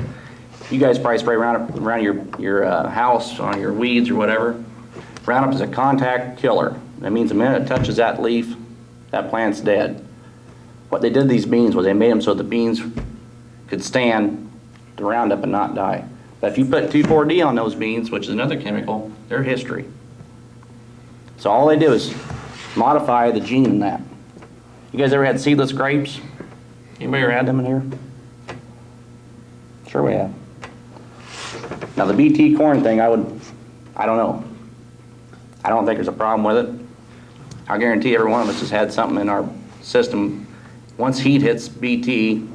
you guys probably spray Roundup around your house on your weeds or whatever. Roundup is a contact killer. That means the minute it touches that leaf, that plant's dead. What they did to these beans was they made them so the beans could stand the Roundup and not die. But if you put 2,4-D on those beans, which is another chemical, they're history. So all they do is modify the gene in that. You guys ever had seedless grapes? Anybody ever had them in here? Sure we have. Now the BT corn thing, I don't know. I don't think there's a problem with it. I guarantee every one of us has had something in our system. Once heat hits BT2,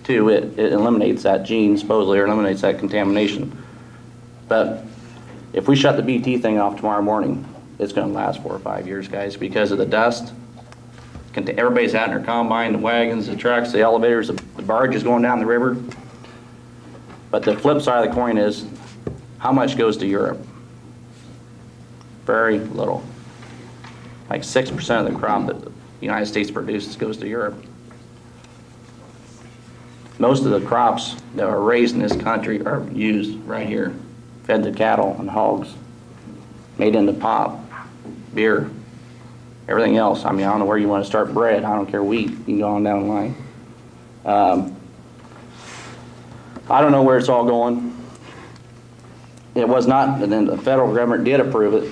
it eliminates that gene, supposedly, or eliminates that contamination. But if we shut the BT thing off tomorrow morning, it's going to last 4 or 5 years, guys, because of the dust. Everybody's out in their combine, the wagons, the trucks, the elevators, the barges going down the river. But the flip side of the coin is, how much goes to Europe? Very little. Like 6% of the crop that the United States produces goes to Europe. Most of the crops that are raised in this country are used right here, fed to cattle and hogs, made into pop, beer, everything else. I mean, I don't know where you want to start bread. I don't care, wheat. You can go on down the line. I don't know where it's all going. It was not, and then the federal government did approve it.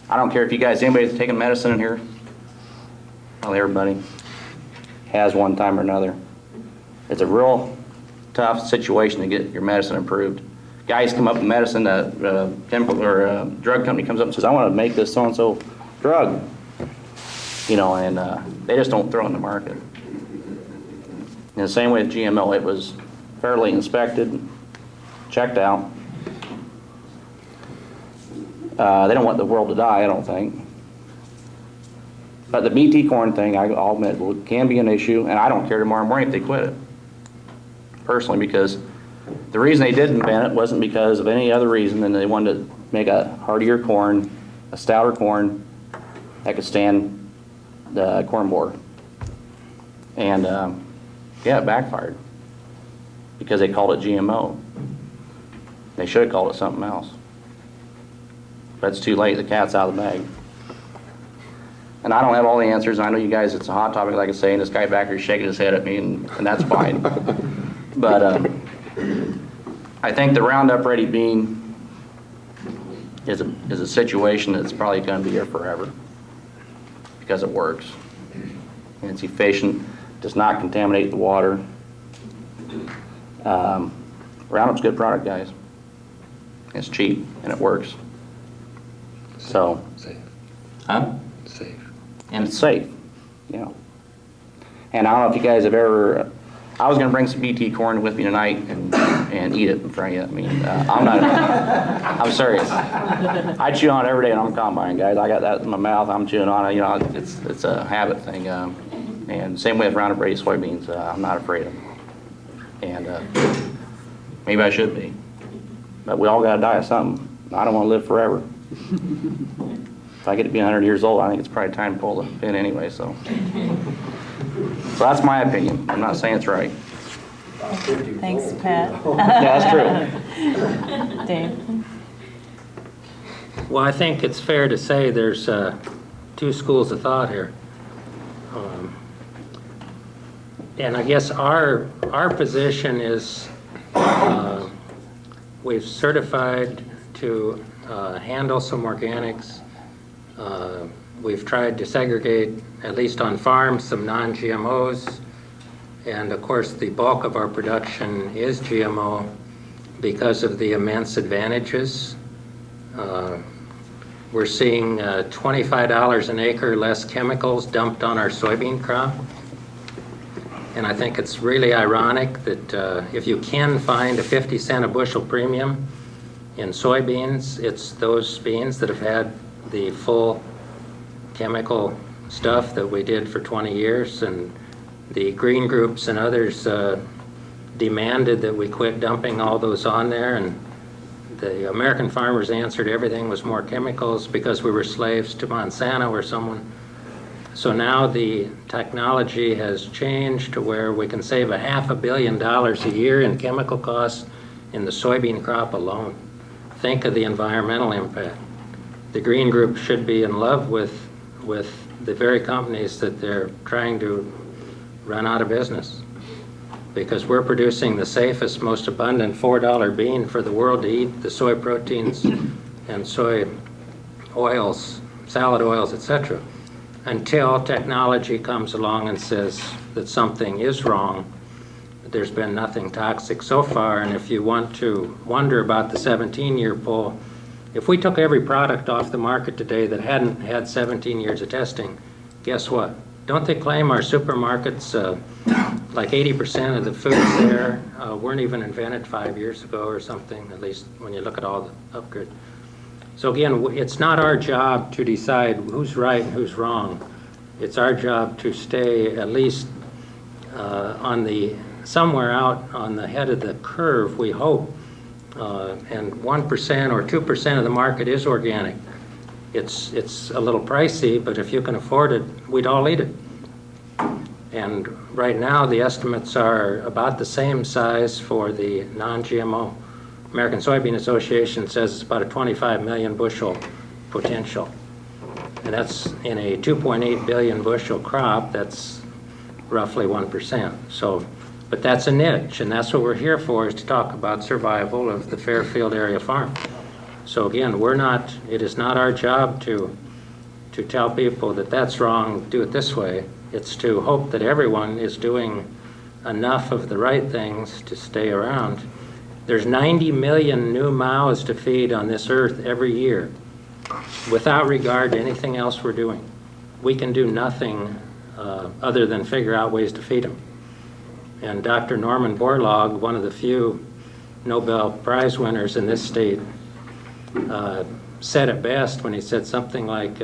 I don't care if you guys, anybody that's taking medicine in here, well, everybody has one time or another. It's a real tough situation to get your medicine approved. Guys come up with medicine, chemical or drug company comes up and says, I want to make this so-and-so drug, you know, and they just don't throw it in the market. In the same way with GMO, it was fairly inspected, checked out. They don't want the world to die, I don't think. But the BT corn thing, I'll admit, can be an issue, and I don't care tomorrow morning if they quit it. Personally, because the reason they did invent it wasn't because of any other reason than they wanted to make a hardier corn, a stouter corn that could stand the corn borer. And yeah, it backfired because they called it GMO. They should have called it something else. But it's too late. The cat's out of the bag. And I don't have all the answers. I know you guys, it's a hot topic, like I say, and this guy back here is shaking his head at me, and that's fine. But I think the Roundup Ready bean is a situation that's probably going to be here forever because it works. And it's efficient, does not contaminate the water. Roundup's a good product, guys. It's cheap, and it works. So, Safe. huh? Safe. And it's safe, you know. And I don't know if you guys have ever, I was going to bring some BT corn with me tonight and eat it in front of you. I mean, I'm serious. I chew on it every day when I'm combine, guys. I got that in my mouth, I'm chewing on it, you know, it's a habit thing. And same way with Roundup Ready soybeans, I'm not afraid of them. And maybe I should be. But we all got to die of something. I don't want to live forever. If I get to be 100 years old, I think it's probably time to pull the pin anyway, so. So that's my opinion. I'm not saying it's right. Thanks, Pat. Yeah, that's true. Dave? Well, I think it's fair to say there's two schools of thought here. And I guess our position is we've certified to handle some organics. We've tried to segregate, at least on farms, some non-GMOs. And of course, the bulk of our production is GMO because of the immense advantages. We're seeing $25 an acre less chemicals dumped on our soybean crop. And I think it's really ironic that if you can find a 50-cent a bushel premium in soybeans, it's those beans that have had the full chemical stuff that we did for 20 years. And the green groups and others demanded that we quit dumping all those on there. And the American farmers answered everything was more chemicals because we were slaves to Monsanto or someone. So now the technology has changed to where we can save $500 million a year in chemical costs in the soybean crop alone. Think of the environmental impact. The green group should be in love with the very companies that they're trying to run out of business, because we're producing the safest, most abundant $4 bean for the world to eat, the soy proteins and soy oils, salad oils, etc. Until technology comes along and says that something is wrong. There's been nothing toxic so far, and if you want to wonder about the 17-year pull, if we took every product off the market today that hadn't had 17 years of testing, guess what? Don't they claim our supermarkets, like 80% of the foods there weren't even invented 5 years ago or something, at least when you look at all the upgrade. So again, it's not our job to decide who's right and who's wrong. It's our job to stay at least somewhere out on the head of the curve, we hope. And 1% or 2% of the market is organic. It's a little pricey, but if you can afford it, we'd all eat it. And right now, the estimates are about the same size for the non-GMO. American Soybean Association says it's about a 25 million bushel potential. And that's in a 2.8 billion bushel crop, that's roughly 1%. So, but that's a niche, and that's what we're here for, is to talk about survival of the Fairfield area farm. So again, it is not our job to tell people that that's wrong, do it this way. It's to hope that everyone is doing enough of the right things to stay around. There's 90 million new mouths to feed on this earth every year, without regard to anything else we're doing. We can do nothing other than figure out ways to feed them. And Dr. Norman Borlaug, one of the few Nobel Prize winners in this state, said it best when he said something like,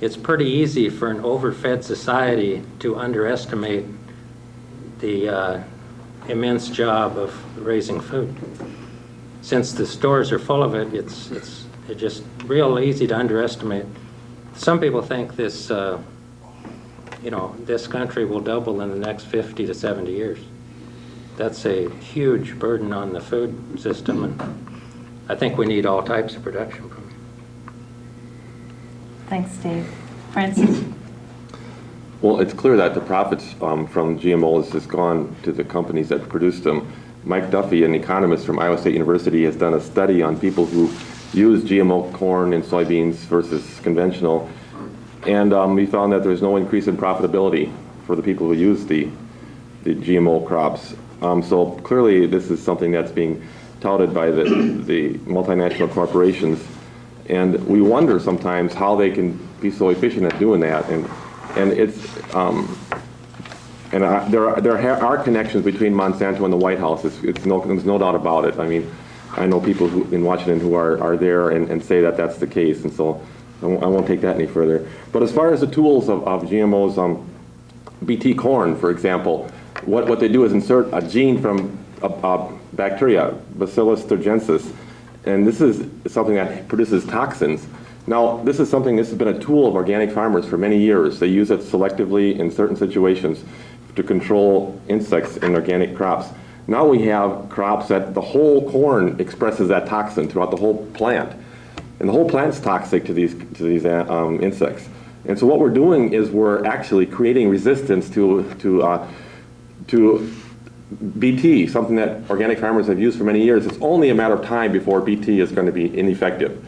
it's pretty easy for an overfed society to underestimate the immense job of raising food. Since the stores are full of it, it's just real easy to underestimate. Some people think this, this country will double in the next 50 to 70 years. That's a huge burden on the food system, and I think we need all types of production from it. Thanks, Dave. Francis? Well, it's clear that the profits from GMOs has gone to the companies that produce them. Mike Duffy, an economist from Iowa State University, has done a study on people who use GMO corn and soybeans versus conventional, and we found that there's no increase in profitability for the people who use the GMO crops. So clearly this is something that's being touted by the multinational corporations, and we wonder sometimes how they can be so efficient at doing that. And it's there are connections between Monsanto and the White House. There's no doubt about it. I mean, I know people in Washington who are there and say that that's the case, and so I won't take that any further. But as far as the tools of GMOs, BT corn, for example, what they do is insert a gene from a bacteria, Bacillus thuringiensis, and this is something that produces toxins. Now, this has been a tool of organic farmers for many years. They use it selectively in certain situations to control insects in organic crops. Now we have crops that the whole corn expresses that toxin throughout the whole plant. And the whole plant's toxic to these insects. And so what we're doing is we're actually creating resistance to BT, something that organic farmers have used for many years, it's only a matter of time before BT is going to be ineffective.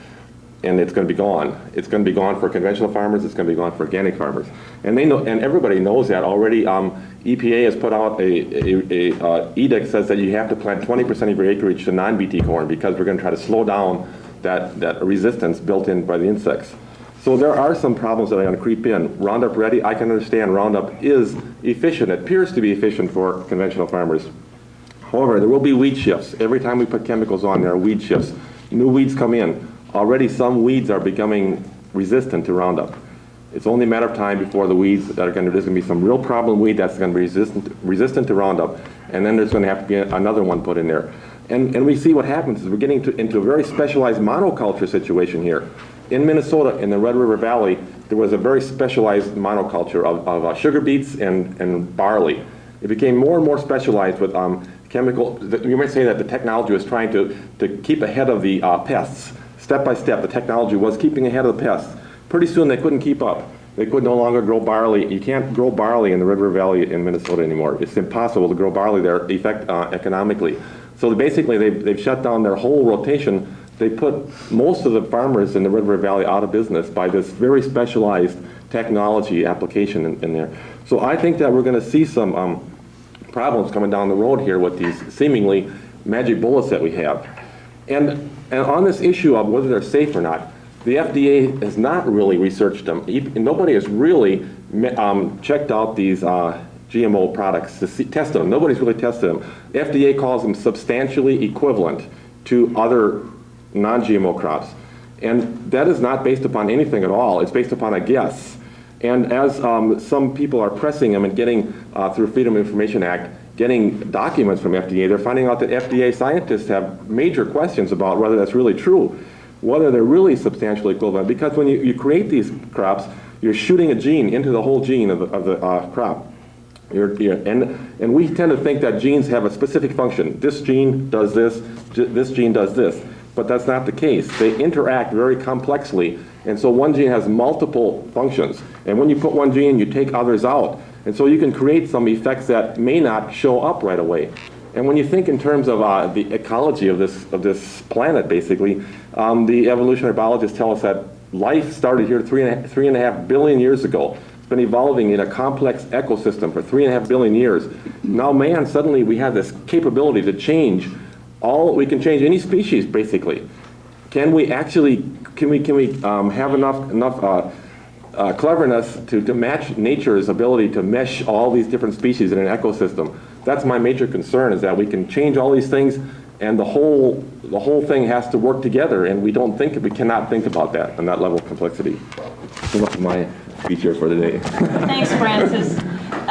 And it's going to be gone. It's going to be gone for conventional farmers. It's going to be gone for organic farmers, and they know, and everybody knows that already. EPA has put out a edict says that you have to plant 20% of your acreage to non-BT corn because we're going to try to slow down that resistance built in by the insects. So there are some problems that are going to creep in. Roundup Ready, I can understand Roundup is efficient. It appears to be efficient for conventional farmers. However, there will be weed shifts. Every time we put chemicals on, there are weed shifts. New weeds come in. Already some weeds are becoming resistant to Roundup. It's only a matter of time before the weeds that are there's going to be some real problem weed that's going to be resistant to Roundup, and then there's going to have to be another one put in there. And we see what happens is we're getting into a very specialized monoculture situation here. In Minnesota, in the Red River Valley, there was a very specialized monoculture of sugar beets and barley. It became more and more specialized with chemical. You might say that the technology was trying to keep ahead of the pests. Step by step, the technology was keeping ahead of the pests. Pretty soon they couldn't keep up. They could no longer grow barley. You can't grow barley in the Red River Valley in Minnesota anymore. It's impossible to grow barley there economically. So basically they've shut down their whole rotation. They put most of the farmers in the Red River Valley out of business by this very specialized technology application in there. So I think that we're going to see some problems coming down the road here with these seemingly magic bullets that we have. And on this issue of whether they're safe or not, the FDA has not really researched them. Nobody has really checked out these GMO products to test them. Nobody's really tested them. The FDA calls them substantially equivalent to other non-GMO crops. And that is not based upon anything at all. It's based upon a guess. And as some people are pressing them and getting, through Freedom of Information Act, getting documents from FDA, they're finding out that FDA scientists have major questions about whether that's really true, whether they're really substantially equivalent. Because when you create these crops, you're shooting a gene into the whole gene of the crop. And we tend to think that genes have a specific function. This gene does this, this gene does this. But that's not the case. They interact very complexly. And so one gene has multiple functions. And when you put one gene, you take others out. And so you can create some effects that may not show up right away. And when you think in terms of the ecology of this planet, basically, the evolutionary biologists tell us that life started here 3.5 billion years ago. It's been evolving in a complex ecosystem for 3.5 billion years. Now man, suddenly we have this capability to change we can change any species, basically. Can we have enough cleverness to match nature's ability to mesh all these different species in an ecosystem? That's my major concern, is that we can change all these things and the whole thing has to work together, and we cannot think about that on that level of complexity. That's my speech here for the day. Thanks, Francis.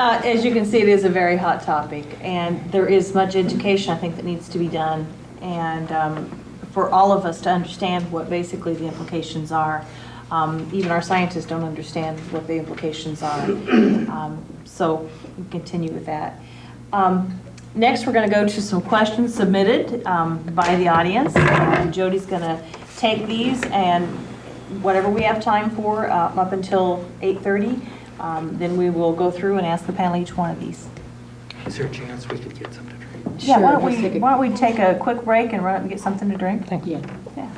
As you can see, it is a very hot topic, and there is much education, I think, that needs to be done, and for all of us to understand what basically the implications are. Even our scientists don't understand what the implications are. So we continue with that. Next, we're going to go to some questions submitted by the audience. Jody's going to take these, and whatever we have time for up until 8:30, then we will go through and ask the panel each one of these. Is there a chance we could get something to drink? Yeah, Sure, why don't we let's take a quick break and run up and get something to drink? Thank you. Yeah.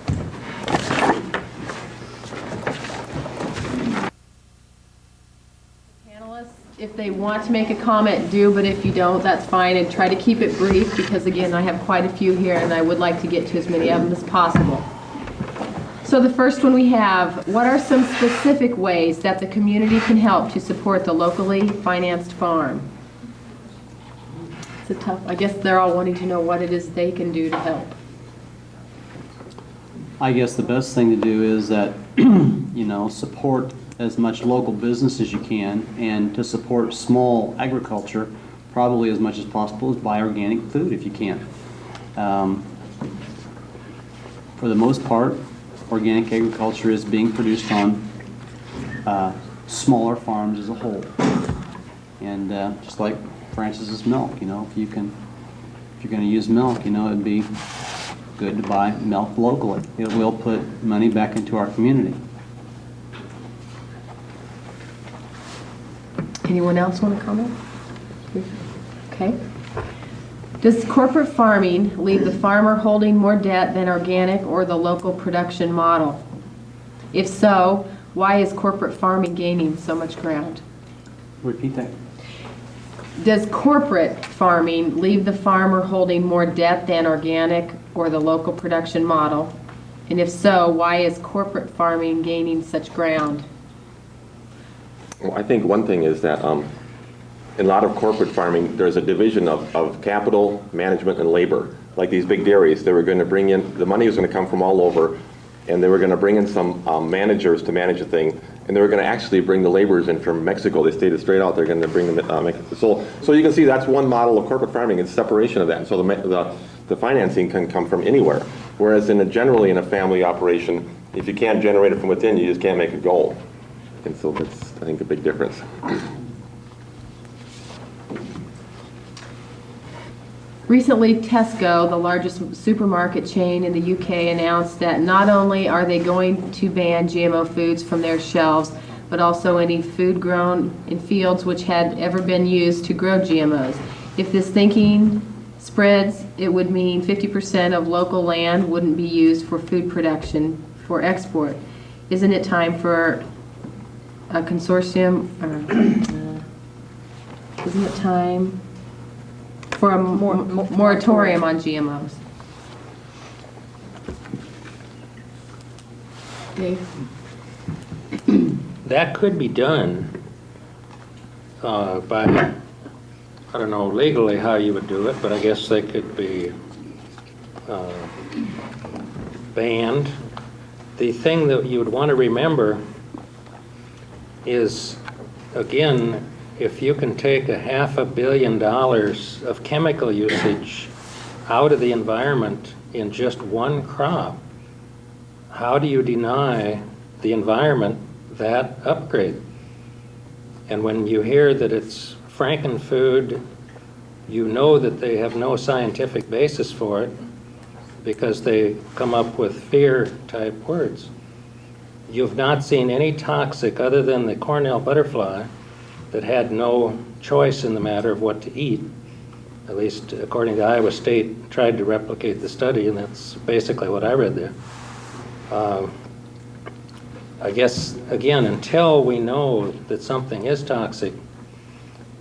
Panelists, if they want to make a comment, do, but if you don't, that's fine, and try to keep it brief, because again, I have quite a few here, and I would like to get to as many of them as possible. So the first one we have, what are some specific ways that the community can help to support the locally financed farm? It's a tough, I guess they're all wanting to know what it is they can do to help. I guess the best thing to do is that, support as much local business as you can, and to support small agriculture probably as much as possible is buy organic food if you can. For the most part, organic agriculture is being produced on smaller farms as a whole. And just like Francis's milk, if you're going to use milk, it'd be good to buy milk locally. It will put money back into our community. Anyone else want to comment? Okay. Does corporate farming leave the farmer holding more debt than organic or the local production model? If so, why is corporate farming gaining so much ground? Repeat that. Does corporate farming leave the farmer holding more debt than organic or the local production model? And if so, why is corporate farming gaining such ground? Well, I think one thing is that in a lot of corporate farming, there's a division of capital, management, and labor. Like these big dairies, they were going to bring in, the money was going to come from all over, and they were going to bring in some managers to manage the thing, and they were going to actually bring the laborers in from Mexico. They stated straight out they're going to bring them. So you can see that's one model of corporate farming. It's separation of that. And so the financing can come from anywhere. Whereas generally in a family operation, if you can't generate it from within, you just can't make it go. And so that's, I think, a big difference. Recently, Tesco, the largest supermarket chain in the UK, announced that not only are they going to ban GMO foods from their shelves, but also any food grown in fields which had ever been used to grow GMOs. If this thinking spreads, it would mean 50% of local land wouldn't be used for food production for export. Isn't it time for a consortium, isn't it time for a moratorium on GMOs? Dave? That could be done by, I don't know legally how you would do it, but I guess they could be banned. The thing that you would want to remember is, again, if you can take $500 million of chemical usage out of the environment in just one crop, how do you deny the environment that upgrade? And when you hear that it's frankenfood, you know that they have no scientific basis for it because they come up with fear-type words. You've not seen any toxic other than the Cornell butterfly that had no choice in the matter of what to eat. At least according to Iowa State, tried to replicate the study, and that's basically what I read there. I guess, again, until we know that something is toxic,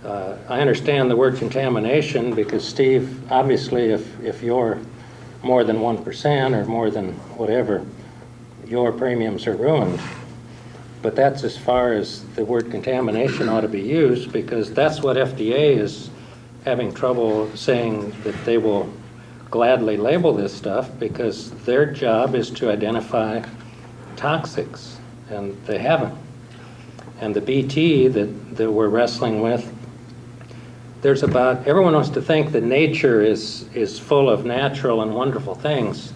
I understand the word contamination because, Steve, obviously if you're more than 1% or more than whatever, your premiums are ruined. But that's as far as the word contamination ought to be used, because that's what FDA is having trouble saying that they will gladly label this stuff, because their job is to identify toxics, and they haven't. And the BT that we're wrestling with, there's about, everyone wants to think that nature is full of natural and wonderful things.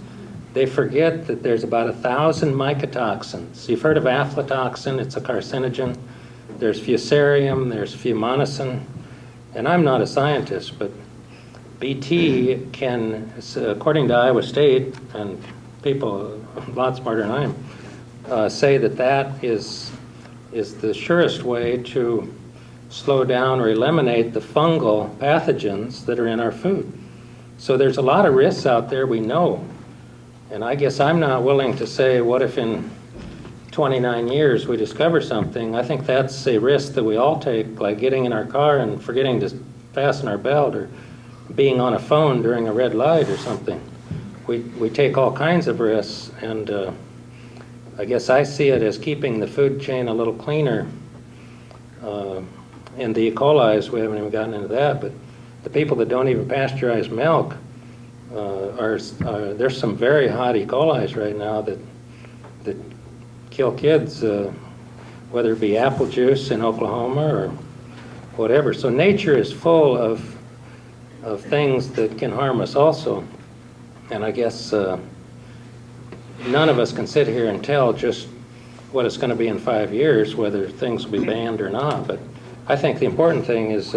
They forget that there's about 1,000 mycotoxins. You've heard of aflatoxin, it's a carcinogen. There's fusarium, there's fumonicin. And I'm not a scientist, but BT can, according to Iowa State, and people a lot smarter than I am, say that that is the surest way to slow down or eliminate the fungal pathogens that are in our food. So there's a lot of risks out there we know. And I guess I'm not willing to say, what if in 29 years we discover something? I think that's a risk that we all take, like getting in our car and forgetting to fasten our belt, or being on a phone during a red light or something. We take all kinds of risks, and I guess I see it as keeping the food chain a little cleaner. And the E. coli's, we haven't even gotten into that, but the people that don't even pasteurize milk, there's some very hot E. coli's right now that kill kids, whether it be apple juice in Oklahoma or whatever. So nature is full of things that can harm us also. And I guess none of us can sit here and tell just what it's going to be in 5 years, whether things will be banned or not. But I think the important thing is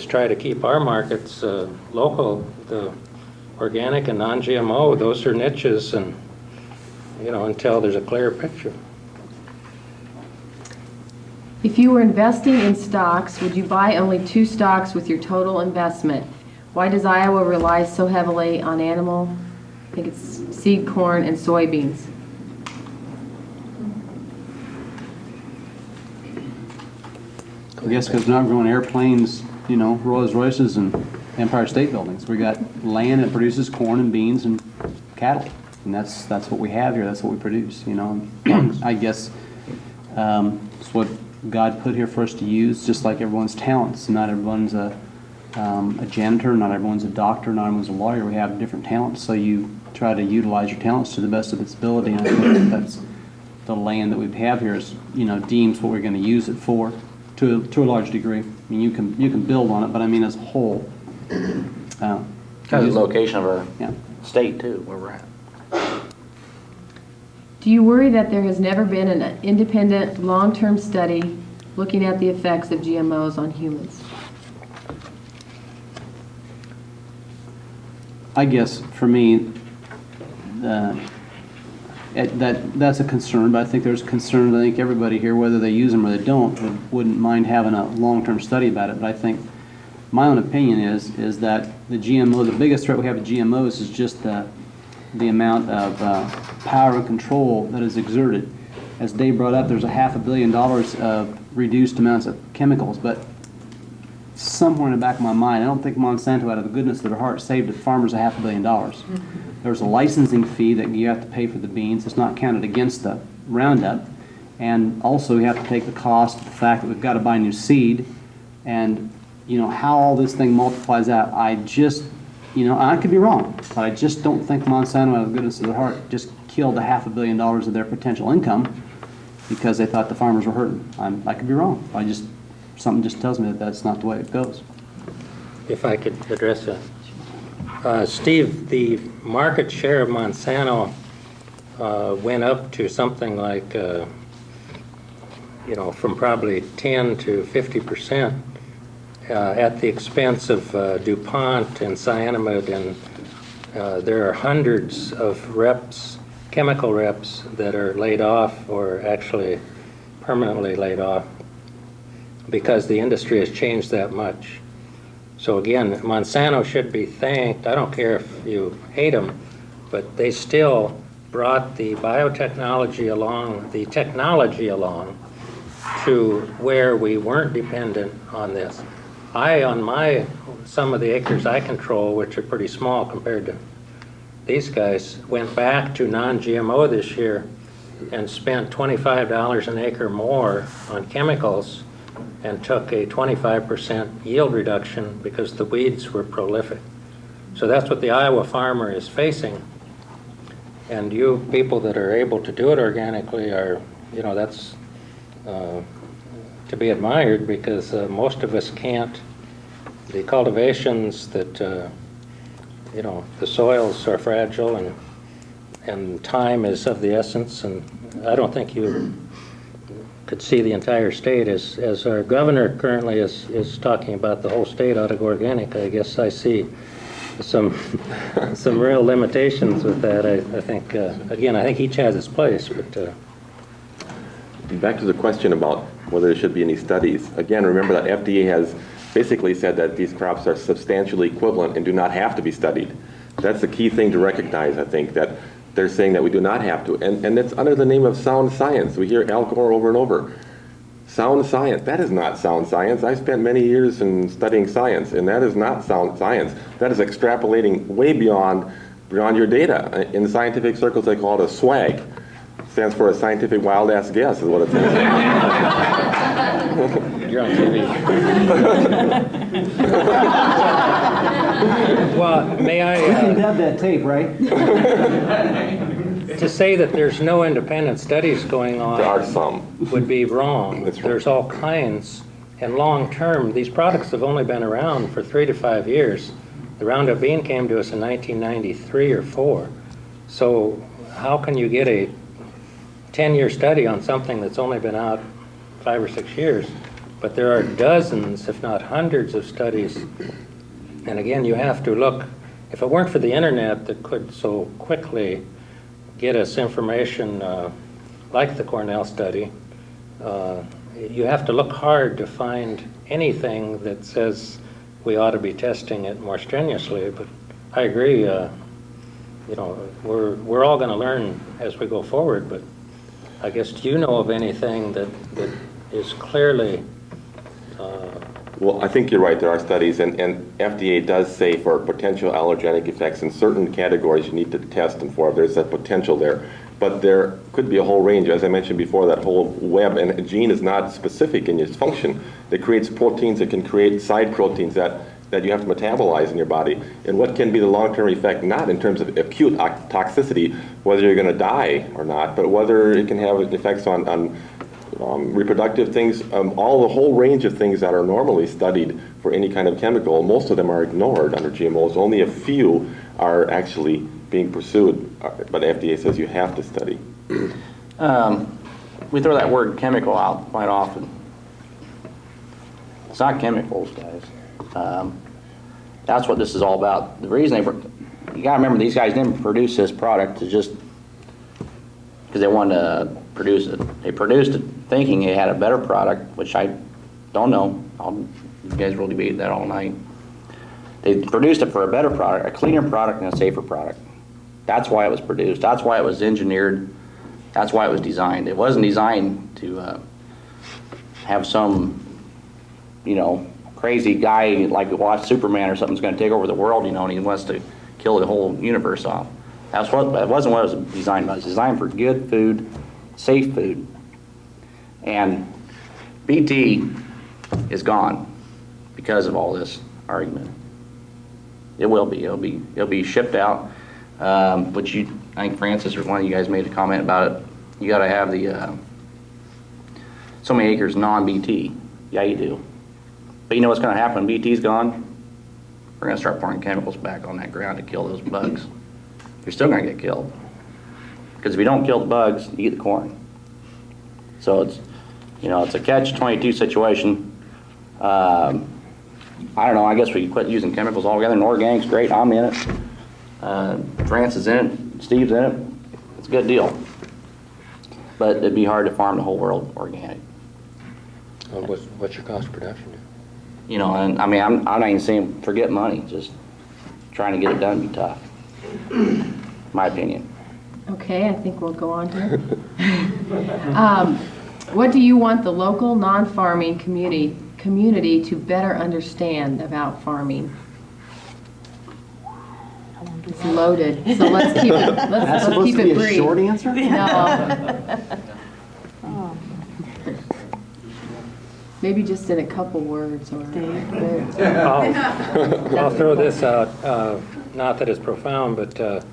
try to keep our markets local, the organic and non-GMO. Those are niches, and until there's a clear picture. If you were investing in stocks, would you buy only 2 stocks with your total investment? Why does Iowa rely so heavily on animal, I think it's seed corn and soybeans? I guess because we're not growing airplanes, you know, Rolls Royces and Empire State Buildings. We got land that produces corn and beans and cattle. And that's what we have here. That's what we produce, you know. I guess it's what God put here for us to use, just like everyone's talents. Not everyone's a janitor, not everyone's a doctor, not everyone's a lawyer. We have different talents, so you try to utilize your talents to the best of its ability. And I think that's the land that we have here is, you know, deems what we're going to use it for to a large degree. I mean, you can build on it, but I mean as a whole. Kind of the location of our Yeah. state too, where we're at. Do you worry that there has never been an independent, long-term study looking at the effects of GMOs on humans? I guess for me, that's a concern, but I think there's concern. I think everybody here, whether they use them or they don't, wouldn't mind having a long-term study about it. But I think my own opinion is that the biggest threat we have to GMOs is just the amount of power and control that is exerted. As Dave brought up, there's $500 million of reduced amounts of chemicals, but somewhere in the back of my mind, I don't think Monsanto, out of the goodness of their heart, saved the farmers $500 million. There's a licensing fee that you have to pay for the beans. It's not counted against the Roundup. And also you have to take the cost of the fact that we've got to buy new seed. And, you know, how all this thing multiplies out, I just, you know, I could be wrong, but I just don't think Monsanto, out of the goodness of their heart, just killed $500 million of their potential income because they thought the farmers were hurting. I could be wrong. Something just tells me that that's not the way it goes. If I could address that. Steve, the market share of Monsanto went up to something like, you know, from probably 10 to 50% at the expense of DuPont and Cyanamid, and there are hundreds of reps, chemical reps, that are laid off or actually permanently laid off because the industry has changed that much. So again, Monsanto should be thanked. I don't care if you hate them, but they still brought the biotechnology along, the technology along, to where we weren't dependent on this. On some of the acres I control, which are pretty small compared to these guys, went back to non-GMO this year and spent $25 an acre more on chemicals and took a 25% yield reduction because the weeds were prolific. So that's what the Iowa farmer is facing. And you people that are able to do it organically are, you know, that's to be admired because most of us can't. The cultivations that, you know, the soils are fragile and time is of the essence, and I don't think you could see the entire state as our governor currently is talking about the whole state ought to go organic. I guess I see some real limitations with that. I think again, I think each has its place, but Back to the question about whether there should be any studies. Again, remember that FDA has basically said that these crops are substantially equivalent and do not have to be studied. That's the key thing to recognize, I think, that they're saying that we do not have to. And it's under the name of sound science. We hear Al Gore over and over. Sound science. That is not sound science. I spent many years in studying science, and that is not sound science. That is extrapolating way beyond your data. In scientific circles, they call it a swag. Stands for a scientific wild-ass guess, is what it says. you're on TV. Well, may I... We can dub that tape, right? To say that there's no independent studies going on There are some. would be wrong. That's right. There's all kinds. And long term, these products have only been around for 3 to 5 years. The Roundup bean came to us in 1993 or 4. So how can you get a 10-year study on something that's only been out 5 or 6 years? But there are dozens, if not hundreds, of studies. And again, you have to look. If it weren't for the internet that could so quickly get us information like the Cornell study, you have to look hard to find anything that says we ought to be testing it more strenuously. But I agree, you know, we're all going to learn as we go forward, but I guess, do you know of anything that is clearly... Well, I think you're right. There are studies, and FDA does say for potential allergenic effects in certain categories you need to test them for. There's a potential there. But there could be a whole range. As I mentioned before, that whole web, and a gene is not specific in its function. It creates proteins that can create side proteins that you have to metabolize in your body. And what can be the long-term effect, not in terms of acute toxicity, whether you're going to die or not, but whether it can have effects on reproductive things, the whole range of things that are normally studied for any kind of chemical. Most of them are ignored under GMOs. Only a few are actually being pursued, but FDA says you have to study. We throw that word chemical out quite often. It's not chemicals, guys. That's what this is all about. The reason you gotta remember, these guys didn't produce this product to just because they wanted to produce it. They produced it thinking it had a better product, which I don't know. You guys will debate that all night. They produced it for a better product, a cleaner product, and a safer product. That's why it was produced. That's why it was engineered. That's why it was designed. It wasn't designed to have some, you know, crazy guy like watch Superman or something's going to take over the world, you know, and he wants to kill the whole universe off. That wasn't what it was designed about. It was designed for good food, safe food. And BT is gone because of all this argument. It will be. It'll be shipped out. Which I think Francis or one of you guys made a comment about it. You got to have the so many acres non-BT. Yeah, you do. But you know what's going to happen when BT's gone? We're going to start pouring chemicals back on that ground to kill those bugs. You're still going to get killed. Because if you don't kill the bugs, you eat the corn. So it's, you know, it's a catch-22 situation. I don't know, I guess we could quit using chemicals altogether. And organic's great, I'm in it. France is in it, Steve's in it. It's a good deal. But it'd be hard to farm the whole world organic. What's your cost of production? You know, and I mean, I'm not even saying forget money, just trying to get it done would be tough. My opinion. Okay, I think we'll go on here. What do you want the local non-farming community to better understand about farming? It's loaded, so let's keep it. Let's keep it brief. Short answer? No. Maybe just in a couple words or. I'll throw this out. Not that it's profound, but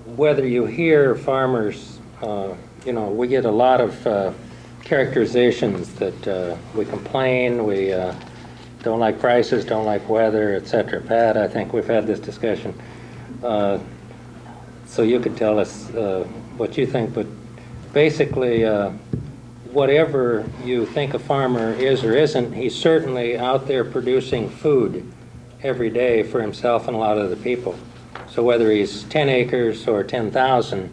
whether you hear farmers, you know, we get a lot of characterizations that we complain, we don't like prices, don't like weather, etc. Pat, I think we've had this discussion. So you could tell us what you think, but basically, whatever you think a farmer is or isn't, he's certainly out there producing food every day for himself and a lot of the people. So whether he's 10 acres or 10,000,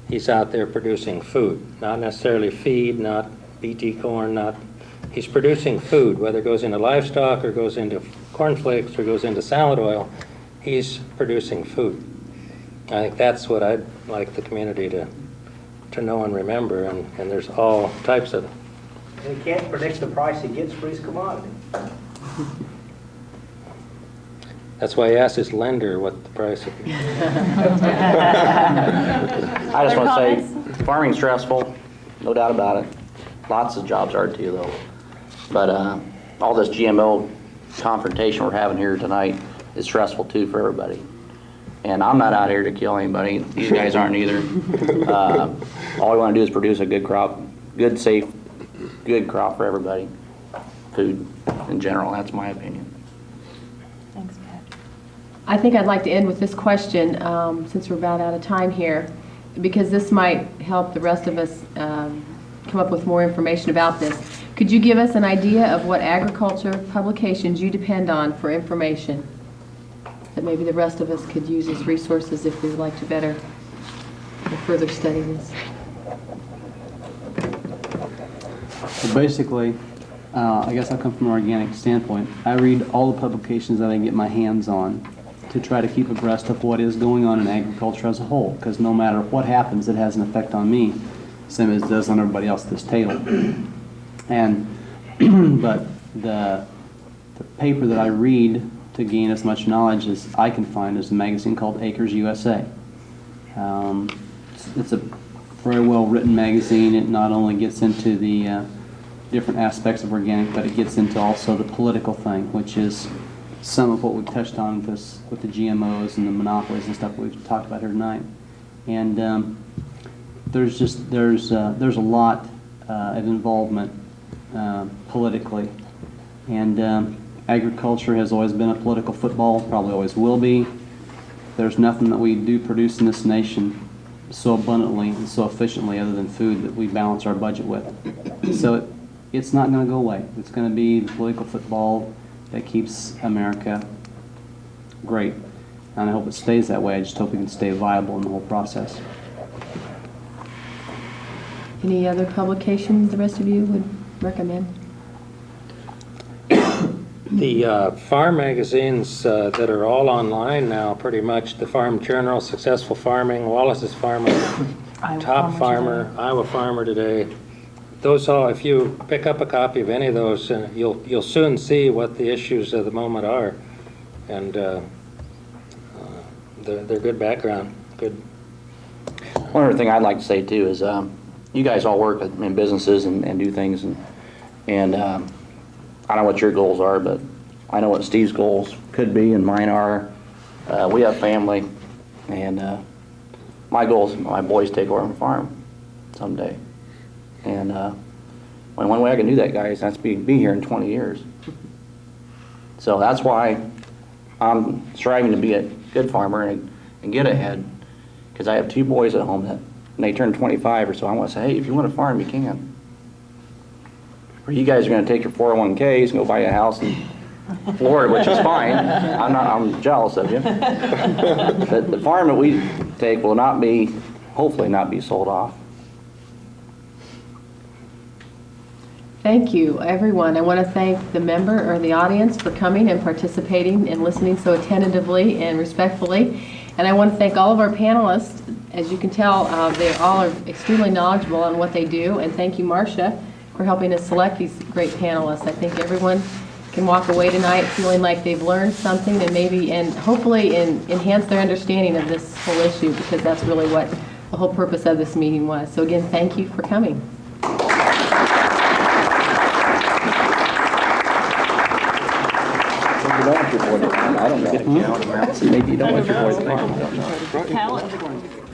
he's out there producing food. Not necessarily feed, not BT corn, he's producing food, whether it goes into livestock or goes into cornflakes or goes into salad oil, he's producing food. I think that's what I'd like the community to know and remember, and there's all types of it. And he can't predict the price he gets for his commodity. That's why he asked his lender what the price would be. I just want to say, farming's stressful, no doubt about it. Lots of jobs are too, though. But all this GMO confrontation we're having here tonight is stressful too for everybody. And I'm not out here to kill anybody. These guys aren't either. All we want to do is produce a good crop, good, safe, good crop for everybody. Food in general, that's my opinion. Thanks, Pat. I think I'd like to end with this question, since we're about out of time here, because this might help the rest of us come up with more information about this. Could you give us an idea of what agriculture publications you depend on for information that maybe the rest of us could use as resources if we would like to better or further study this? So basically, I guess I come from an organic standpoint. I read all the publications that I can get my hands on to try to keep abreast of what is going on in agriculture as a whole, because no matter what happens, it has an effect on me, same as it does on everybody else at this table. And, but the paper that I read to gain as much knowledge as I can find is a magazine called Acres USA. It's a very well written magazine. It not only gets into the different aspects of organic, but it gets into also the political thing, which is some of what we've touched on with the GMOs and the monopolies and stuff we've talked about here tonight. And there's a lot of involvement politically, and agriculture has always been a political football, probably always will be. There's nothing that we do produce in this nation so abundantly and so efficiently other than food that we balance our budget with. So it's not going to go away. It's going to be the political football that keeps America great. And I hope it stays that way. I just hope we can stay viable in the whole process. Any other publications the rest of you would recommend? The farm magazines that are all online now, pretty much, the Farm Journal, Successful Farming, Wallace's Farmer, Top Farmer, Iowa Farmer Today. Those all, if you pick up a copy of any of those, you'll soon see what the issues of the moment are, and they're good background. Good. One other thing I'd like to say too is you guys all work in businesses and do things, and I don't know what your goals are, but I know what Steve's goals could be, and mine are. We have family, and my goal is my boys take over the farm someday. And one way I can do that, guys, that's be here in 20 years. So that's why I'm striving to be a good farmer and get ahead, because I have 2 boys at home that when they turn 25 or so, I want to say, hey, if you want to farm, you can. Or you guys are going to take your 401ks and go buy a house in Florida, which is fine. I'm jealous of you. But the farm that we take will not be, hopefully not be sold off. Thank you, everyone. I want to thank the member or the audience for coming and participating and listening so attentively and respectfully. And I want to thank all of our panelists. As you can tell, they all are extremely knowledgeable on what they do. And thank you, Marcia, for helping us select these great panelists. I think everyone can walk away tonight feeling like they've learned something and hopefully enhance their understanding of this whole issue, because that's really what the whole purpose of this meeting was. So again, thank you for coming. I don't know. Maybe you don't want your boys to farm. Talent.